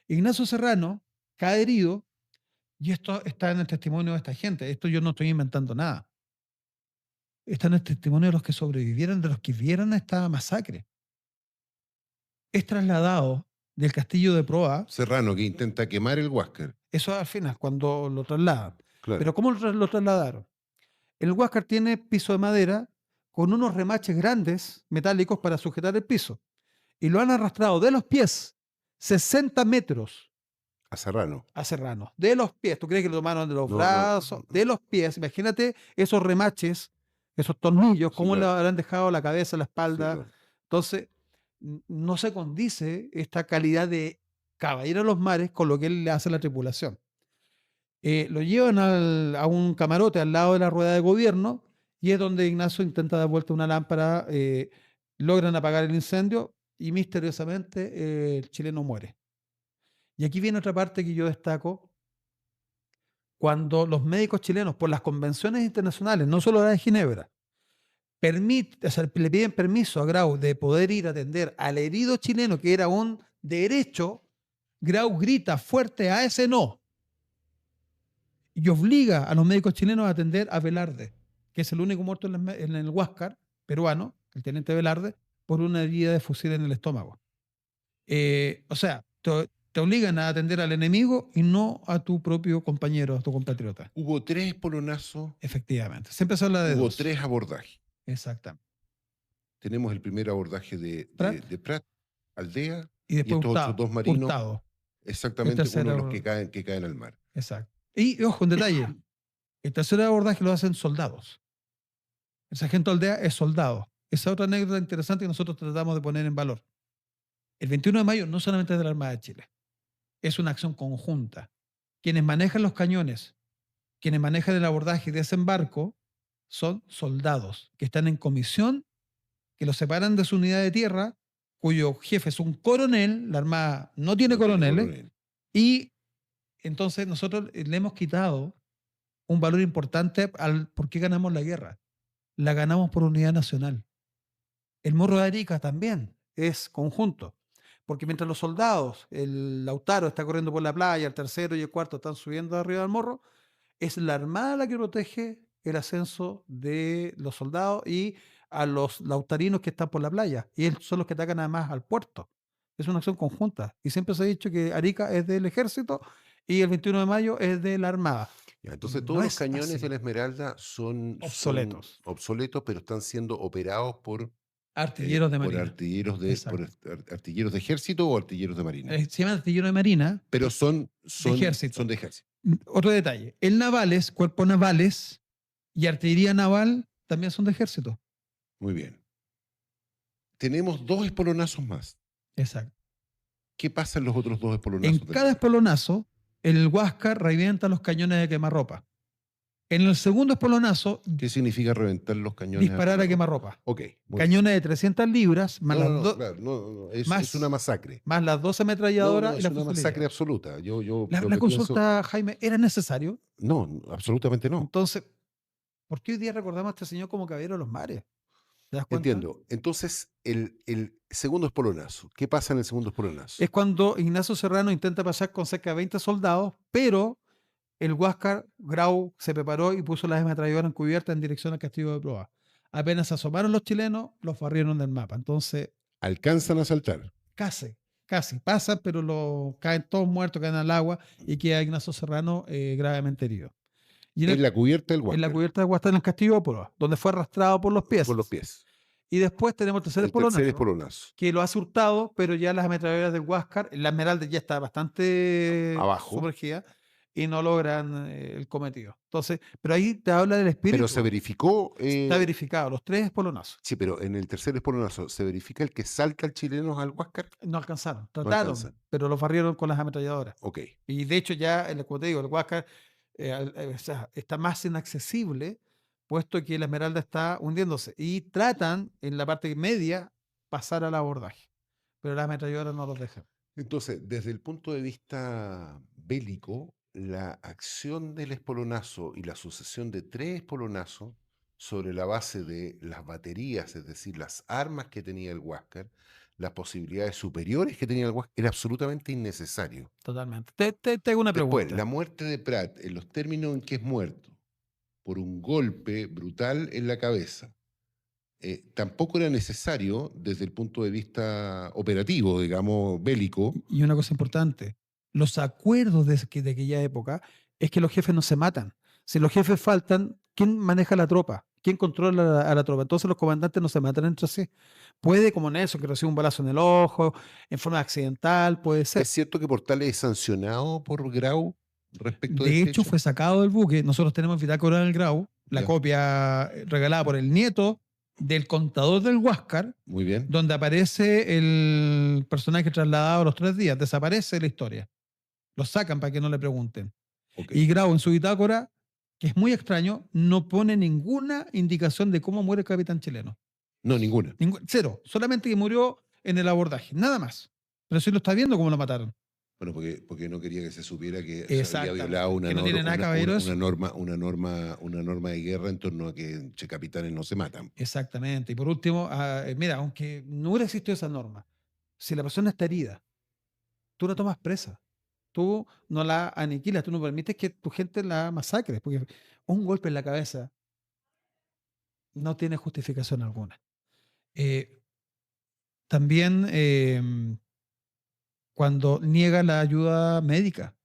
Ignacio Serrano cae herido y esto está en el testimonio de esta gente. Esto yo no estoy inventando nada. Está en el testimonio de los que sobrevivieron, de los que vieron esta masacre. Es trasladado del castillo de proa. Serrano, que intenta quemar el Huáscar. Eso al final, cuando lo trasladan. Claro. Pero ¿cómo lo trasladaron? El Huáscar tiene piso de madera con unos remaches grandes, metálicos, para sujetar el piso. Y lo han arrastrado de los pies 60 metros. A Serrano. A Serrano. De los pies. ¿Tú crees que lo tomaron de los No, brazos? no. De los pies. Imagínate esos remaches esos tornillos, Sí, cómo le claro. habrán dejado la cabeza, la Sí, espalda. claro. Entonces, no se condice esta calidad de caballero de los mares con lo que él le hace a la tripulación. Lo llevan a un camarote al lado de la rueda de gobierno y es donde Ignacio intenta dar vuelta una lámpara, logran apagar el incendio y misteriosamente el chileno muere. Y aquí viene otra parte que yo destaco, cuando los médicos chilenos, por las convenciones internacionales, no solo la de Ginebra, o sea, le piden permiso a Grau de poder ir a atender al herido chileno, que era un derecho, Grau grita fuerte a ese no y obliga a los médicos chilenos a atender a Velarde, que es el único muerto en el Huáscar peruano, el teniente Velarde, por una herida de fusil en el estómago. O sea, te obligan a atender al enemigo y no a tu propio compañero, a tu compatriota. Hubo 3 espolonazos. Efectivamente. Siempre se habla de Hubo 2. 3 abordajes. Exactamente. Tenemos el primer abordaje de Prat, Aldea, y después estos Hurtado, otros 2 marinos. Hurtado. Exactamente, El tercero- uno de los que caen al mar. Exacto. Y ojo, un detalle. El tercer abordaje lo hacen soldados. El sargento Aldea es soldado. Esa otra anécdota interesante que nosotros tratamos de poner en valor. El 21 de mayo no solamente es de la Armada de Chile. Es una acción conjunta. Quienes manejan los cañones, quienes manejan el abordaje y desembarco, son soldados que están en comisión, que los separan de su unidad de tierra, cuyo jefe es un coronel, la Armada no tiene coroneles, y entonces nosotros le hemos quitado un valor importante al por qué ganamos la guerra. La ganamos por unidad nacional. El Morro de Arica también es conjunto, porque mientras los soldados, el Lautaro está corriendo por la playa, el tercero y el cuarto están subiendo arriba del morro, es la Armada la que protege el ascenso de los soldados y a los lautarinos que están por la playa. Y son los que atacan además al puerto. Es una acción conjunta. Y siempre se ha dicho que Arica es del ejército y el 21 de mayo es de la Armada. Ya, entonces No todos los es cañones así. de la Esmeralda son Obsoletos. obsoletos, pero están siendo operados por Artilleros de por marina. artilleros de Exacto. artilleros de ejército o artilleros de marina. Se llama artillero de marina. Pero son ejército. Son de ejército. Otro detalle. El navales, cuerpos navales y artillería naval también son de ejército. Muy bien. Tenemos 2 espolonazos más. Exacto. ¿Qué pasa en los otros 2 espolonazos? En cada espolonazo, el Huáscar revienta los cañones de quemarropa. En el segundo espolonazo, ¿Qué significa reventar los cañones? disparar a quemarropa. Ok. muy Cañones de 300 libras, más, bien. las, Claro, no, es, más- es una masacre. más las 12 ametralladoras No, y es la una fusilería. masacre absoluta. Yo La lo que consulta, Jaime, ¿era necesario? pienso- no, absolutamente no. Entonces, ¿por qué hoy día recordamos a este señor como caballero de los mares? ¿Te das cuenta? Entiendo. Entonces, el segundo espolonazo. ¿Qué pasa en el segundo espolonazo? Es cuando Ignacio Serrano intenta pasar con cerca de 20 soldados, pero el Huáscar Grau se preparó y puso las ametralladoras encubiertas en dirección al castillo de Proa. Apenas se asomaron los chilenos, los barrieron del mapa. Entonces, Alcanzan a saltar. casi pasan, pero caen todos muertos, caen al agua y queda Ignacio Serrano gravemente herido. Y En la cubierta del en Huáscar. la cubierta de Huáscar en el castillo de Proa, donde fue arrastrado por los pies. Por los pies. Y después tenemos el tercer El tercer espolonazo, espolonazo. que lo hace Hurtado, pero ya las ametralladoras del Huáscar, la Esmeralda ya está bastante Abajo. sumergida y no logran el cometido. Entonces, pero ahí te habla del espíritu. Pero se verificó. Está verificado, los 3 espolonazos. Sí, pero en el tercer espolonazo, ¿se verifica el que salta al chileno al Huáscar? No alcanzaron, trataron, alcanzan. pero lo barrieron con las ametralladoras. Ok. Y de hecho ya, como te digo, el Huáscar o sea, está más inaccesible, puesto que la Esmeralda está hundiéndose. Y tratan, en la parte media, pasar al abordaje. Pero las ametralladoras no los dejan. Entonces, desde el punto de vista bélico, la acción del espolonazo y la sucesión de 3 espolonazos sobre la base de las baterías, es decir, las armas que tenía el Huáscar, las posibilidades superiores que tenía el Huáscar, era absolutamente innecesario. Totalmente. Te hago una pregunta. Después, la muerte de Prat, en los términos en que es muerto, por un golpe brutal en la cabeza, tampoco era necesario desde el punto de vista operativo, digamos, bélico. Y una cosa importante, los acuerdos de aquella época es que los jefes no se matan. Si los jefes faltan, ¿quién maneja la tropa? ¿Quién controla a la tropa? Entonces los comandantes no se matan entre sí. Puede, como Nelson, que recibe un balazo en el ojo, en forma accidental, puede ser. ¿Es cierto que Portales es sancionado por Grau respecto de De este hecho, fue sacado del buque. Nosotros tenemos bitácora del Grau. la Ya. copia regalada por el nieto del contador del Huáscar, Muy bien. donde aparece el personaje trasladado a los 3 días. Desaparece la historia. Lo sacan para que no le pregunten. Ok. Y Grau en su bitácora, que es muy extraño, no pone ninguna indicación de cómo muere el capitán chileno. No, ninguna. Cero. Solamente que murió en el abordaje. Nada más. Pero sí lo está viendo cómo lo mataron. Bueno, porque no quería que se supiera que se había Exactamente. violado una Que no tiene nada que ver eso. una norma de guerra en torno a que che, capitanes no se matan. Exactamente. Y por último, mira, aunque no hubiera existido esa norma, si la persona está herida, tú la tomas presa. Tú no la aniquilas, tú no permites que tu gente la masacre, porque un golpe en la cabeza no tiene justificación alguna. También cuando niega la ayuda médica.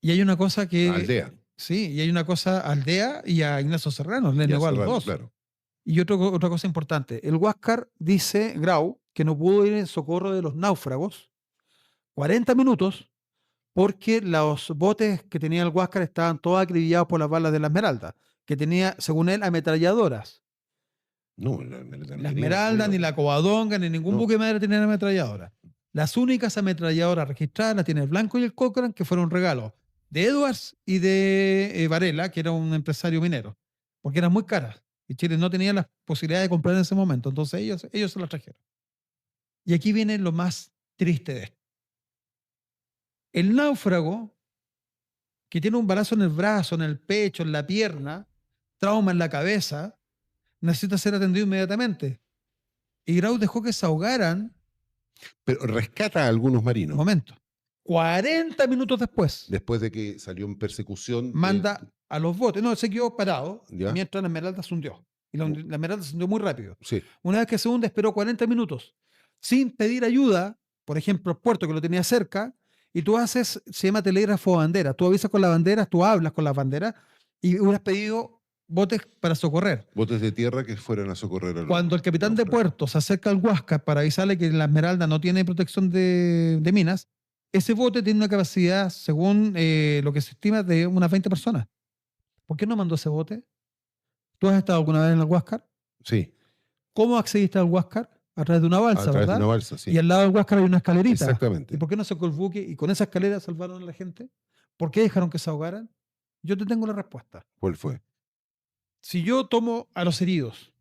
Y hay una cosa que... Aldea. Sí, y hay una cosa a Aldea y a Ignacio Serrano, le Y a negó a los Serrano, dos. claro. Y otra cosa importante, el Huáscar dice, Grau, que no pudo ir en socorro de los náufragos 40 minutos porque los botes que tenía el Huáscar estaban todos acribillados por las balas de la Esmeralda, que tenía, según él, ametralladoras. No, la Esmeralda no La tenía, Esmeralda, ni la Covadonga, ni ningún No. buque de madera tenían ametralladoras. Las únicas ametralladoras registradas las tiene el Blanco y el Cochrane, que fueron regalos de Edwards y de Varela, que era un empresario minero, porque eran muy caras. Y Chile no tenía las posibilidades de comprar en ese momento. Entonces ellos se las trajeron. Y aquí viene lo más triste de esto. El náufrago, que tiene un balazo en el brazo, en el pecho, en la pierna, trauma en la cabeza, necesita ser atendido inmediatamente. Y Grau dejó que se ahogaran. Pero rescata a algunos marinos. Un momento. 40 minutos después. Después de que salió en persecución. Manda a los botes. No, se quedó parado ¿Ya? mientras la Esmeralda se hundió. Y la Esmeralda se hundió muy rápido. Sí. Una vez que se hunde, esperó 40 minutos sin pedir ayuda, por ejemplo, el puerto que lo tenía cerca, y tú haces, se llama telégrafo bandera. Tú avisas con las banderas, tú hablas con las banderas y hubieras pedido botes para socorrer. Botes de tierra que fueran a socorrer a los Cuando el capitán de náufragos. puerto se acerca al Huáscar para avisarle que la Esmeralda no tiene protección de minas, ese bote tiene una capacidad, según lo que se estima, de unas 20 personas. ¿Por qué no mandó ese bote? ¿Tú has estado alguna vez en el Huáscar? Sí. ¿Cómo accediste al Huáscar? A través de una balsa, A través ¿verdad? de una balsa, sí. Y al lado del Huáscar hay una escalerita. Exactamente. ¿Y por qué no sacó el buque y con esa escalera salvaron a la gente? ¿Por qué dejaron que se ahogaran? Yo te tengo la respuesta. ¿Cuál fue? Si yo tomo a los heridos,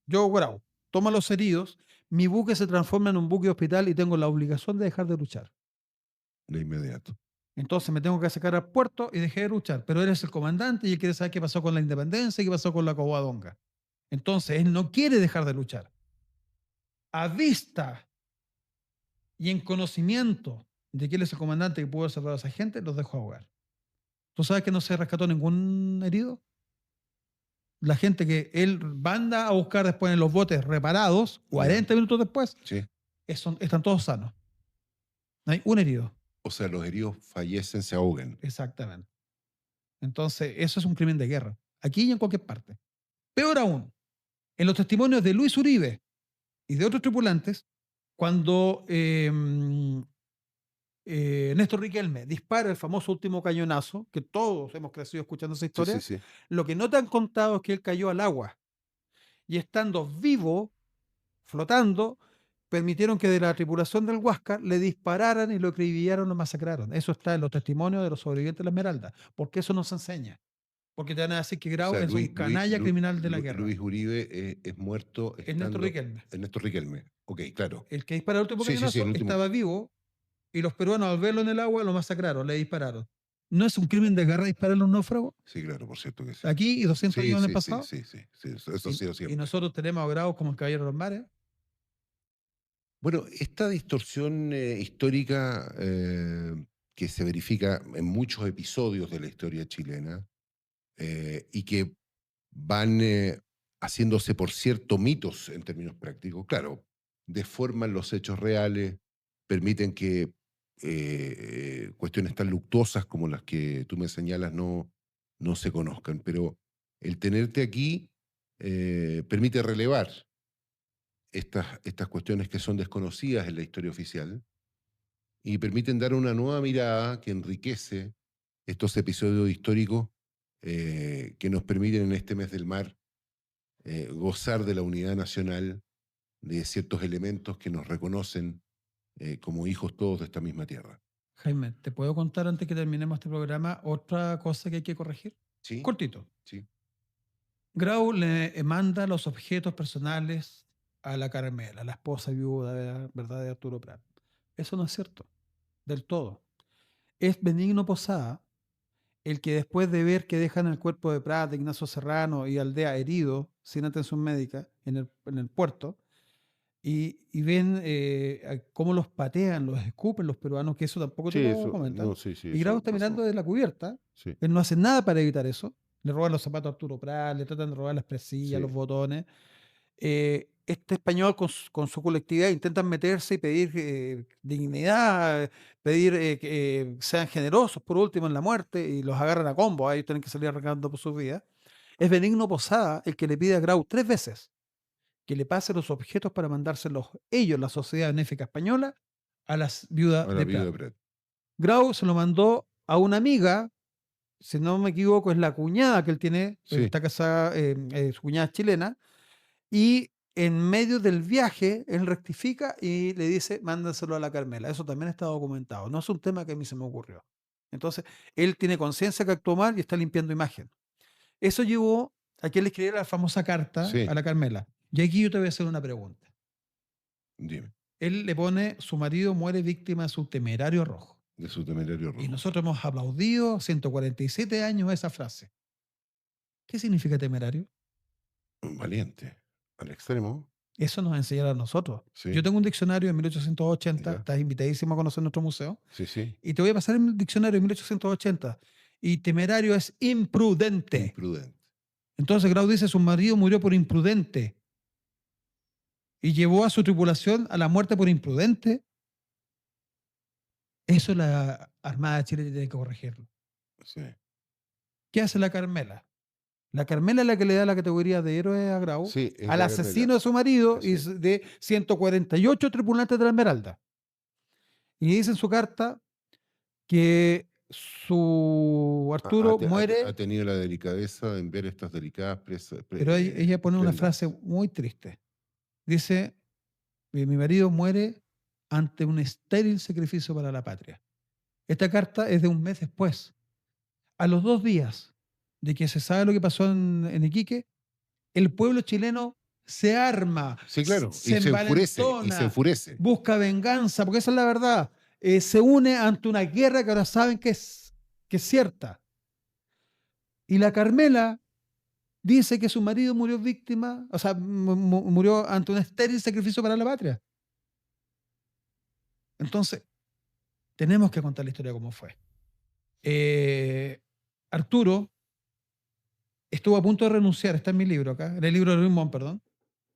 yo, Grau, tomo a los heridos, mi buque se transforma en un buque hospital y tengo la obligación de dejar de luchar. De inmediato. Entonces me tengo que sacar al puerto y dejé de luchar. Pero eres el comandante y él quiere saber qué pasó con la Independencia y qué pasó con la Covadonga. Entonces él no quiere dejar de luchar. A vista y en conocimiento de que él es el comandante que pudo haber salvado a esa gente, los dejó ahogar. ¿Tú sabes que no se rescató ningún herido? La gente que él manda a buscar después en los botes reparados, 40 minutos después, Sí. están todos sanos. No hay un herido. O sea, los heridos fallecen, se ahogan. Exactamente. Entonces, eso es un crimen de guerra. Aquí y en cualquier parte. Peor aún, en los testimonios de Luis Uribe y de otros tripulantes, cuando Néstor Riquelme dispara el famoso último cañonazo, que todos hemos crecido escuchando esa historia, Sí, sí, sí. lo que no te han contado es que él cayó al agua y estando vivo, flotando, permitieron que de la tripulación del Huáscar le dispararan y lo acribillaron, lo masacraron. Eso está en los testimonios de los sobrevivientes de la Esmeralda. ¿Por qué eso no se enseña? Porque te van a decir que Grau O sea, es un canalla criminal de la guerra. Luis Uribe es muerto. Es Néstor Riquelme. Es Néstor Riquelme. Ok, claro. El que dispara el último Sí, sí, cañonazo sí, el último. estaba vivo y los peruanos al verlo en el agua lo masacraron, le dispararon. ¿No es un crimen de guerra disparar a un náufrago? Sí, claro, por cierto que sí. Aquí y 200 años en el sí, pasado. Sí, eso ha sido siempre. Y nosotros tenemos a Grau como el caballero de los mares. Bueno, esta distorsión histórica que se verifica en muchos episodios de la historia chilena y que van haciéndose, por cierto, mitos en términos prácticos, claro, deforman los hechos reales, permiten que cuestiones tan luctuosas como las que tú me señalas no se conozcan, pero el tenerte aquí permite relevar estas cuestiones que son desconocidas en la historia oficial y permiten dar una nueva mirada que enriquece estos episodios históricos que nos permiten en este mes del mar gozar de la unidad nacional, de ciertos elementos que nos reconocen como hijos todos de esta misma tierra. Jaime, ¿te puedo contar antes que terminemos este programa otra cosa que hay que corregir? Sí. Cortito. Sí. Grau le manda los objetos personales a la Carmela, la esposa viuda, ¿verdad?, de Arturo Prat. Eso no es cierto, del todo. Es Benigno Posada el que, después de ver que dejan el cuerpo de Prat, de Ignacio Serrano y Aldea herido, sin atención médica, en el puerto, y ven cómo los patean, los escupen los peruanos, que eso tampoco te lo comentan. No, sí, y Grau está mirando desde la cubierta. Sí. Él no hace nada para evitar eso. Le roban los zapatos a Arturo Prat, le tratan de robar las presillas, Sí. los botones. Este español con su colectividad intentan meterse y pedir dignidad, pedir que sean generosos por último en la muerte, y los agarran a combo. Ellos tienen que salir arrancando por sus vidas. Es Benigno Posada el que le pide a Grau 3 veces que le pase los objetos para mandárselos ellos, la Sociedad Benéfica Española, a las viudas de Prat. Grau se lo mandó a una amiga, si no me equivoco, es la cuñada que él tiene, está casada, su cuñada es chilena, y en medio del viaje él rectifica y le dice, mándaselo a la Carmela. Eso también está documentado. No es un tema que a mí se me ocurrió. Entonces, él tiene conciencia que actuó mal y está limpiando imagen. Eso llevó a que él escribiera la famosa carta a la Carmela. Y aquí yo te voy a hacer una pregunta. Dime. Él le pone, su marido muere víctima de su temerario rojo. De su temerario rojo. Y nosotros hemos aplaudido 147 años esa frase. ¿Qué significa temerario? Valiente. Al extremo. Eso nos enseñaron a nosotros. Sí. Yo tengo un diccionario de 1880. Estás invitadísimo a conocer nuestro museo. Sí, sí. Y te voy a pasar el diccionario de 1880. Y temerario es imprudente. Imprudente. Entonces Grau dice, su marido murió por imprudente. Y llevó a su tripulación a la muerte por imprudente. Eso la Armada de Chile tiene que corregirlo. Sí. ¿Qué hace la Carmela? La Carmela es la que le da la categoría de héroe a Grau, al asesino de su marido y de 148 tripulantes de la Esmeralda. Y dice en su carta que su Arturo muere... Ha tenido la delicadeza en ver estas delicadas presas. Pero ella pone una frase muy triste. Dice, mi marido muere ante un estéril sacrificio para la patria. Esta carta es de un mes después. A los 2 días de que se sabe lo que pasó en Iquique, el pueblo chileno se arma, sí, claro, se enfurece, busca venganza, porque esa es la verdad. Se une ante una guerra que ahora saben que es cierta. Y la Carmela dice que su marido murió víctima, o sea, murió ante un estéril sacrificio para la patria. Entonces, tenemos que contar la historia como fue. Arturo estuvo a punto de renunciar, está en mi libro acá, en el libro de Luis Mon, perdón,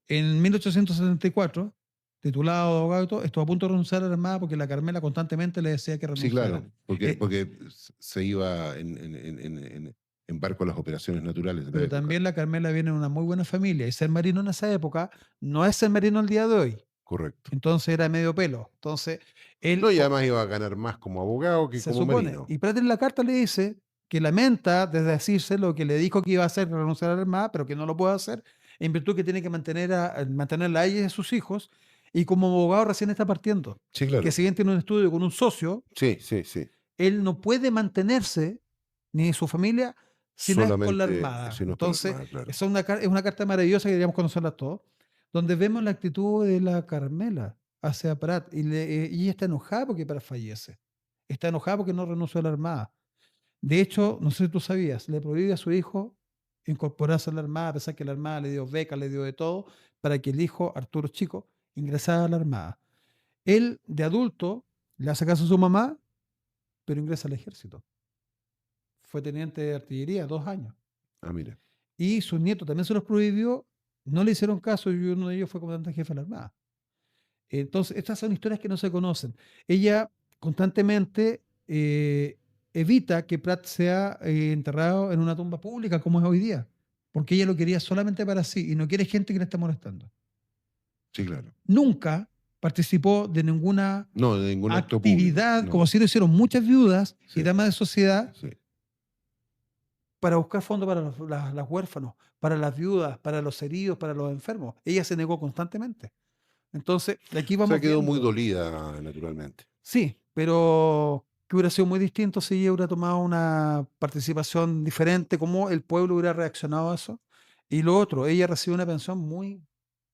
en 1874, titulado Abogado y todo, estuvo a punto de renunciar a la Armada porque la Carmela constantemente le decía que renunciara. Sí, claro, porque se iba en barco a las operaciones naturales. Pero también la Carmela viene de una muy buena familia y ser marino en esa época no es ser marino el día de hoy. Correcto. Entonces era medio pelo. Entonces él... No, y además iba a ganar más como abogado que como marino. Y Prat en la carta le dice que lamenta desde decirse lo que le dijo que iba a hacer, renunciar a la Armada, pero que no lo puede hacer, en virtud que tiene que mantenerla a ella y a sus hijos, y como abogado recién está partiendo. Sí, claro. Que si bien tiene un estudio con un socio, él no puede mantenerse, ni su familia, si no es con la Armada. Entonces, claro. Es una carta maravillosa que deberíamos conocerla todos, donde vemos la actitud de la Carmela hacia Prat, y ella está enojada porque Prat fallece. Está enojada porque no renunció a la Armada. De hecho, no sé si tú sabías, le prohíbe a su hijo incorporarse a la Armada, a pesar que la Armada le dio beca, le dio de todo, para que el hijo, Arturo Chico, ingresara a la Armada. Él, de adulto, le hace caso a su mamá, pero ingresa al ejército. Fue teniente de artillería 2 años. Ah, mira. Y sus nietos también se los prohibió, no le hicieron caso y uno de ellos fue comandante jefe de la Armada. Entonces, estas son historias que no se conocen. Ella constantemente evita que Prat sea enterrado en una tumba pública como es hoy día, porque ella lo quería solamente para sí y no quiere gente que le esté molestando. Sí, claro. Nunca participó de ninguna actividad, no. como si lo hicieron muchas viudas y damas de sociedad, para buscar fondos para las huérfanos, para las viudas, para los heridos, para los enfermos. Ella se negó constantemente. Entonces, de aquí O vamos sea, quedó muy viendo. dolida, naturalmente. Sí, pero que hubiera sido muy distinto si ella hubiera tomado una participación diferente, cómo el pueblo hubiera reaccionado a eso. Y lo otro, ella recibe una pensión muy,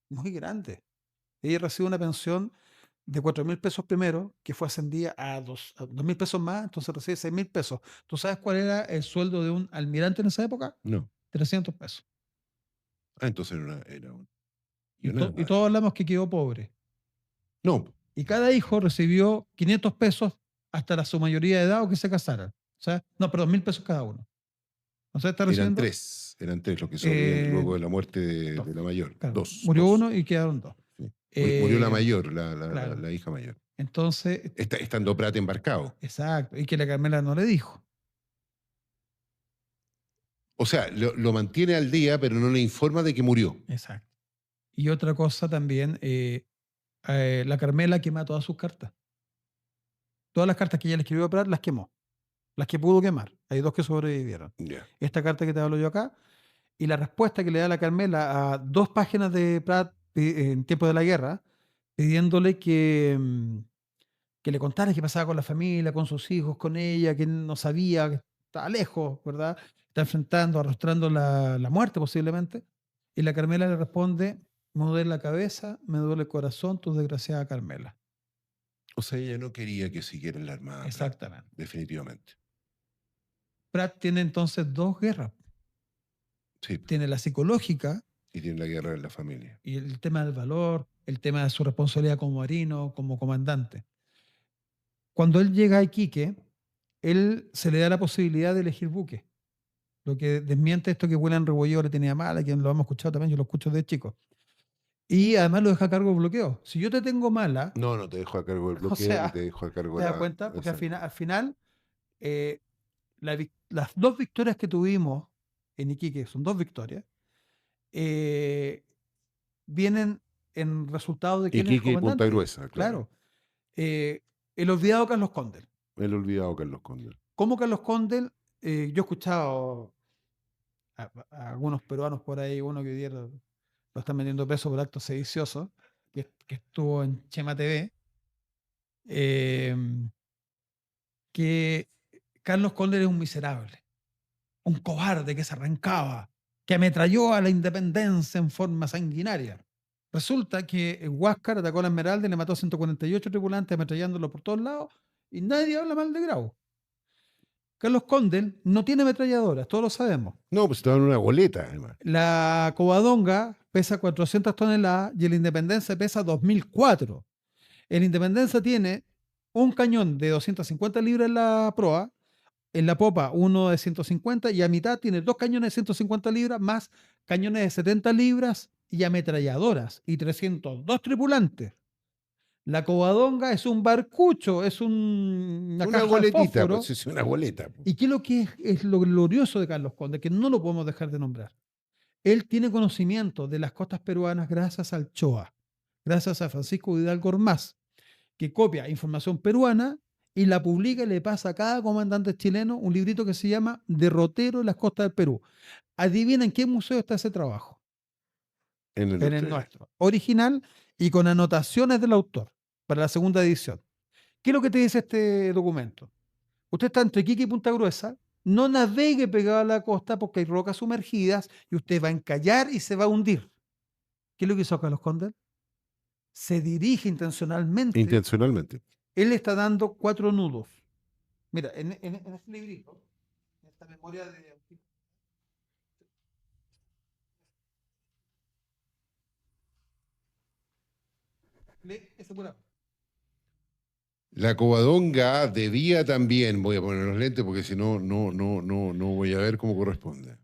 muy grande. Ella recibe una pensión de 4.000 pesos primero, que fue ascendida a 2.000 pesos más, entonces recibe 6.000 pesos. ¿Tú sabes cuál era el sueldo de un almirante en esa época? No. 300 pesos. Ah, entonces era un... Y todos hablamos que quedó pobre. No. Y cada hijo recibió 500 pesos hasta su mayoría de edad o que se casaran. O sea, no, perdón, 1.000 pesos cada uno. O sea, está recibiendo... Eran tres los que sobrevivían luego de la muerte de la mayor. Claro, murió uno y quedaron dos. Sí. Murió la mayor, claro. la hija mayor. Entonces... Estando Prat embarcado. Exacto, y que la Carmela no le dijo. O sea, lo mantiene al día, pero no le informa de que murió. Exacto. Y otra cosa también, la Carmela quema todas sus cartas. Todas las cartas que ella le escribió a Prat las quemó. Las que pudo quemar. Hay 2 que sobrevivieron. Yeah. Esta carta que te hablo yo acá, y la respuesta que le da la Carmela a 2 páginas de Prat en tiempo de la guerra, pidiéndole que le contara qué pasaba con la familia, con sus hijos, con ella, que él no sabía, que estaba lejos, ¿verdad? Está enfrentando, arrastrando la muerte posiblemente. Y la Carmela le responde: me duele la cabeza, me duele el corazón, tu desgraciada Carmela. O sea, ella no quería que siguiera en la Armada. Exactamente. Prat, definitivamente. Prat tiene entonces 2 guerras. Sí. Tiene la psicológica. Y tiene la guerra en la familia. Y el tema del valor, el tema de su responsabilidad como marino, como comandante. Cuando él llega a Iquique, él se le da la posibilidad de elegir buque. Lo que desmiente esto que William Rebolledo le tenía mala, que lo hemos escuchado también, yo lo escucho de chico. Y además lo deja a cargo del bloqueo. Si yo te tengo mala... No te dejo a cargo del bloqueo, o sea, ni te dejo a cargo ¿te das cuenta? Porque al final las 2 victorias que tuvimos en Iquique, son 2 victorias, vienen en resultado de quién es el Iquique y comandante. Punta Gruesa, claro. El olvidado Carlos Condel. El olvidado Carlos Condel. ¿Cómo Carlos Condel? Yo he escuchado a algunos peruanos por ahí, uno que hoy día lo están metiendo preso por actos sediciosos, que estuvo en Chema TV, que Carlos Condel es un miserable, un cobarde que se arrancaba, que ametralló a la independencia en forma sanguinaria. Resulta que Huáscar atacó a la Esmeralda y le mató a 148 tripulantes ametrallándolo por todos lados y nadie habla mal de Grau. Carlos Condel no tiene ametralladoras, todos lo sabemos. No, pues estaba en una goleta, además. La Covadonga pesa 400 toneladas y el Independencia pesa 2004. El Independencia tiene un cañón de 250 libras en la proa, en la popa uno de 150 y a mitad tiene 2 cañones de 150 libras más cañones de 70 libras y ametralladoras y 302 tripulantes. La Covadonga es un barcucho, es una caja goletita, de fósforo. pues es una goleta. ¿Y qué es lo que es lo glorioso de Carlos Condel? Que no lo podemos dejar de nombrar. Él tiene conocimiento de las costas peruanas gracias al CHOA, gracias a Francisco Hidalgo Ormaz, que copia información peruana y la publica y le pasa a cada comandante chileno un librito que se llama Derrotero en las costas del Perú. Adivina en qué museo está ese trabajo. En el nuestro. Original y con anotaciones del autor para la segunda edición. ¿Qué es lo que te dice este documento? Usted está entre Iquique y Punta Gruesa, no navegue pegado a la costa porque hay rocas sumergidas y usted va a encallar y se va a hundir. ¿Qué es lo que hizo Carlos Condel? Se dirige intencionalmente. Intencionalmente. Él está dando 4 nudos. Mira, en este librito, en esta memoria de... La Covadonga debía también, voy a poner los lentes porque si no, no voy a ver cómo corresponde.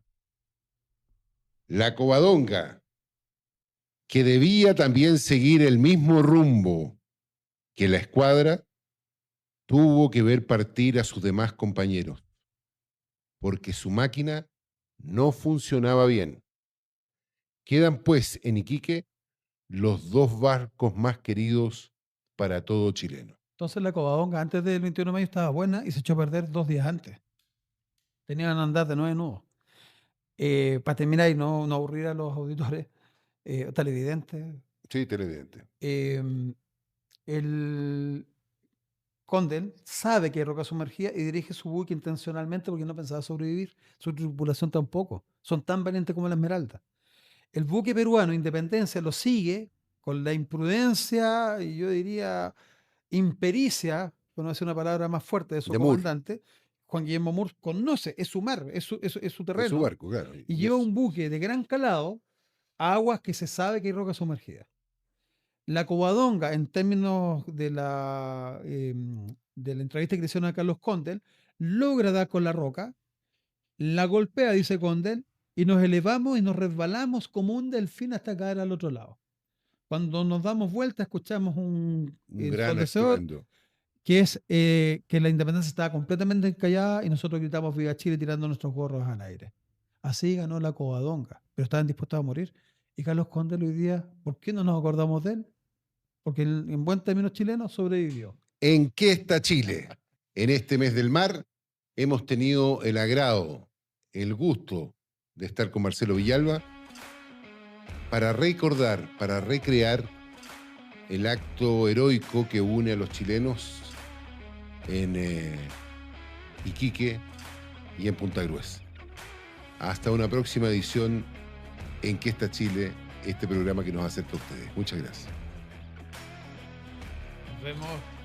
La Covadonga, que debía también seguir el mismo rumbo que la escuadra, tuvo que ver partir a sus demás compañeros, porque su máquina no funcionaba bien. Quedan pues en Iquique los 2 barcos más queridos para todo chileno. Entonces la Covadonga antes del 21 de mayo estaba buena y se echó a perder 2 días antes. Tenían que andar de 9 nudos. Para terminar y no aburrir a los auditores, televidentes, Sí, televidente. el Condell sabe que hay roca sumergida y dirige su buque intencionalmente porque no pensaba sobrevivir. Su tripulación tampoco. Son tan valientes como la Esmeralda. El buque peruano Independencia lo sigue con la imprudencia y yo diría impericia, por no decir una palabra más fuerte, de su De Moore. comandante. Juan Guillermo Moore conoce, es su mar, es su terreno. Es su barco, claro. Y lleva un buque de gran calado a aguas que se sabe que hay roca sumergida. La Covadonga, en términos de la entrevista que le hicieron a Carlos Condell, logra dar con la roca, la golpea, dice Condell, y nos elevamos y nos resbalamos como un delfín hasta caer al otro lado. Cuando nos damos vuelta, escuchamos un gran ensordecedor, estruendo. que es que la Independencia estaba completamente encallada y nosotros gritamos Viva Chile tirando nuestros gorros al aire. Así ganó la Covadonga, pero estaban dispuestos a morir. Y Carlos Condell hoy día, ¿por qué no nos acordamos de él? Porque en buen término chileno sobrevivió. ¿En qué está Chile? En este mes del mar hemos tenido el agrado, el gusto de estar con Marcelo Villalba para recordar, para recrear el acto heroico que une a los chilenos en Iquique y en Punta Gruesa. Hasta una próxima edición en ¿Qué está Chile? Este programa que nos acerca a ustedes. Muchas gracias. Nos vemos.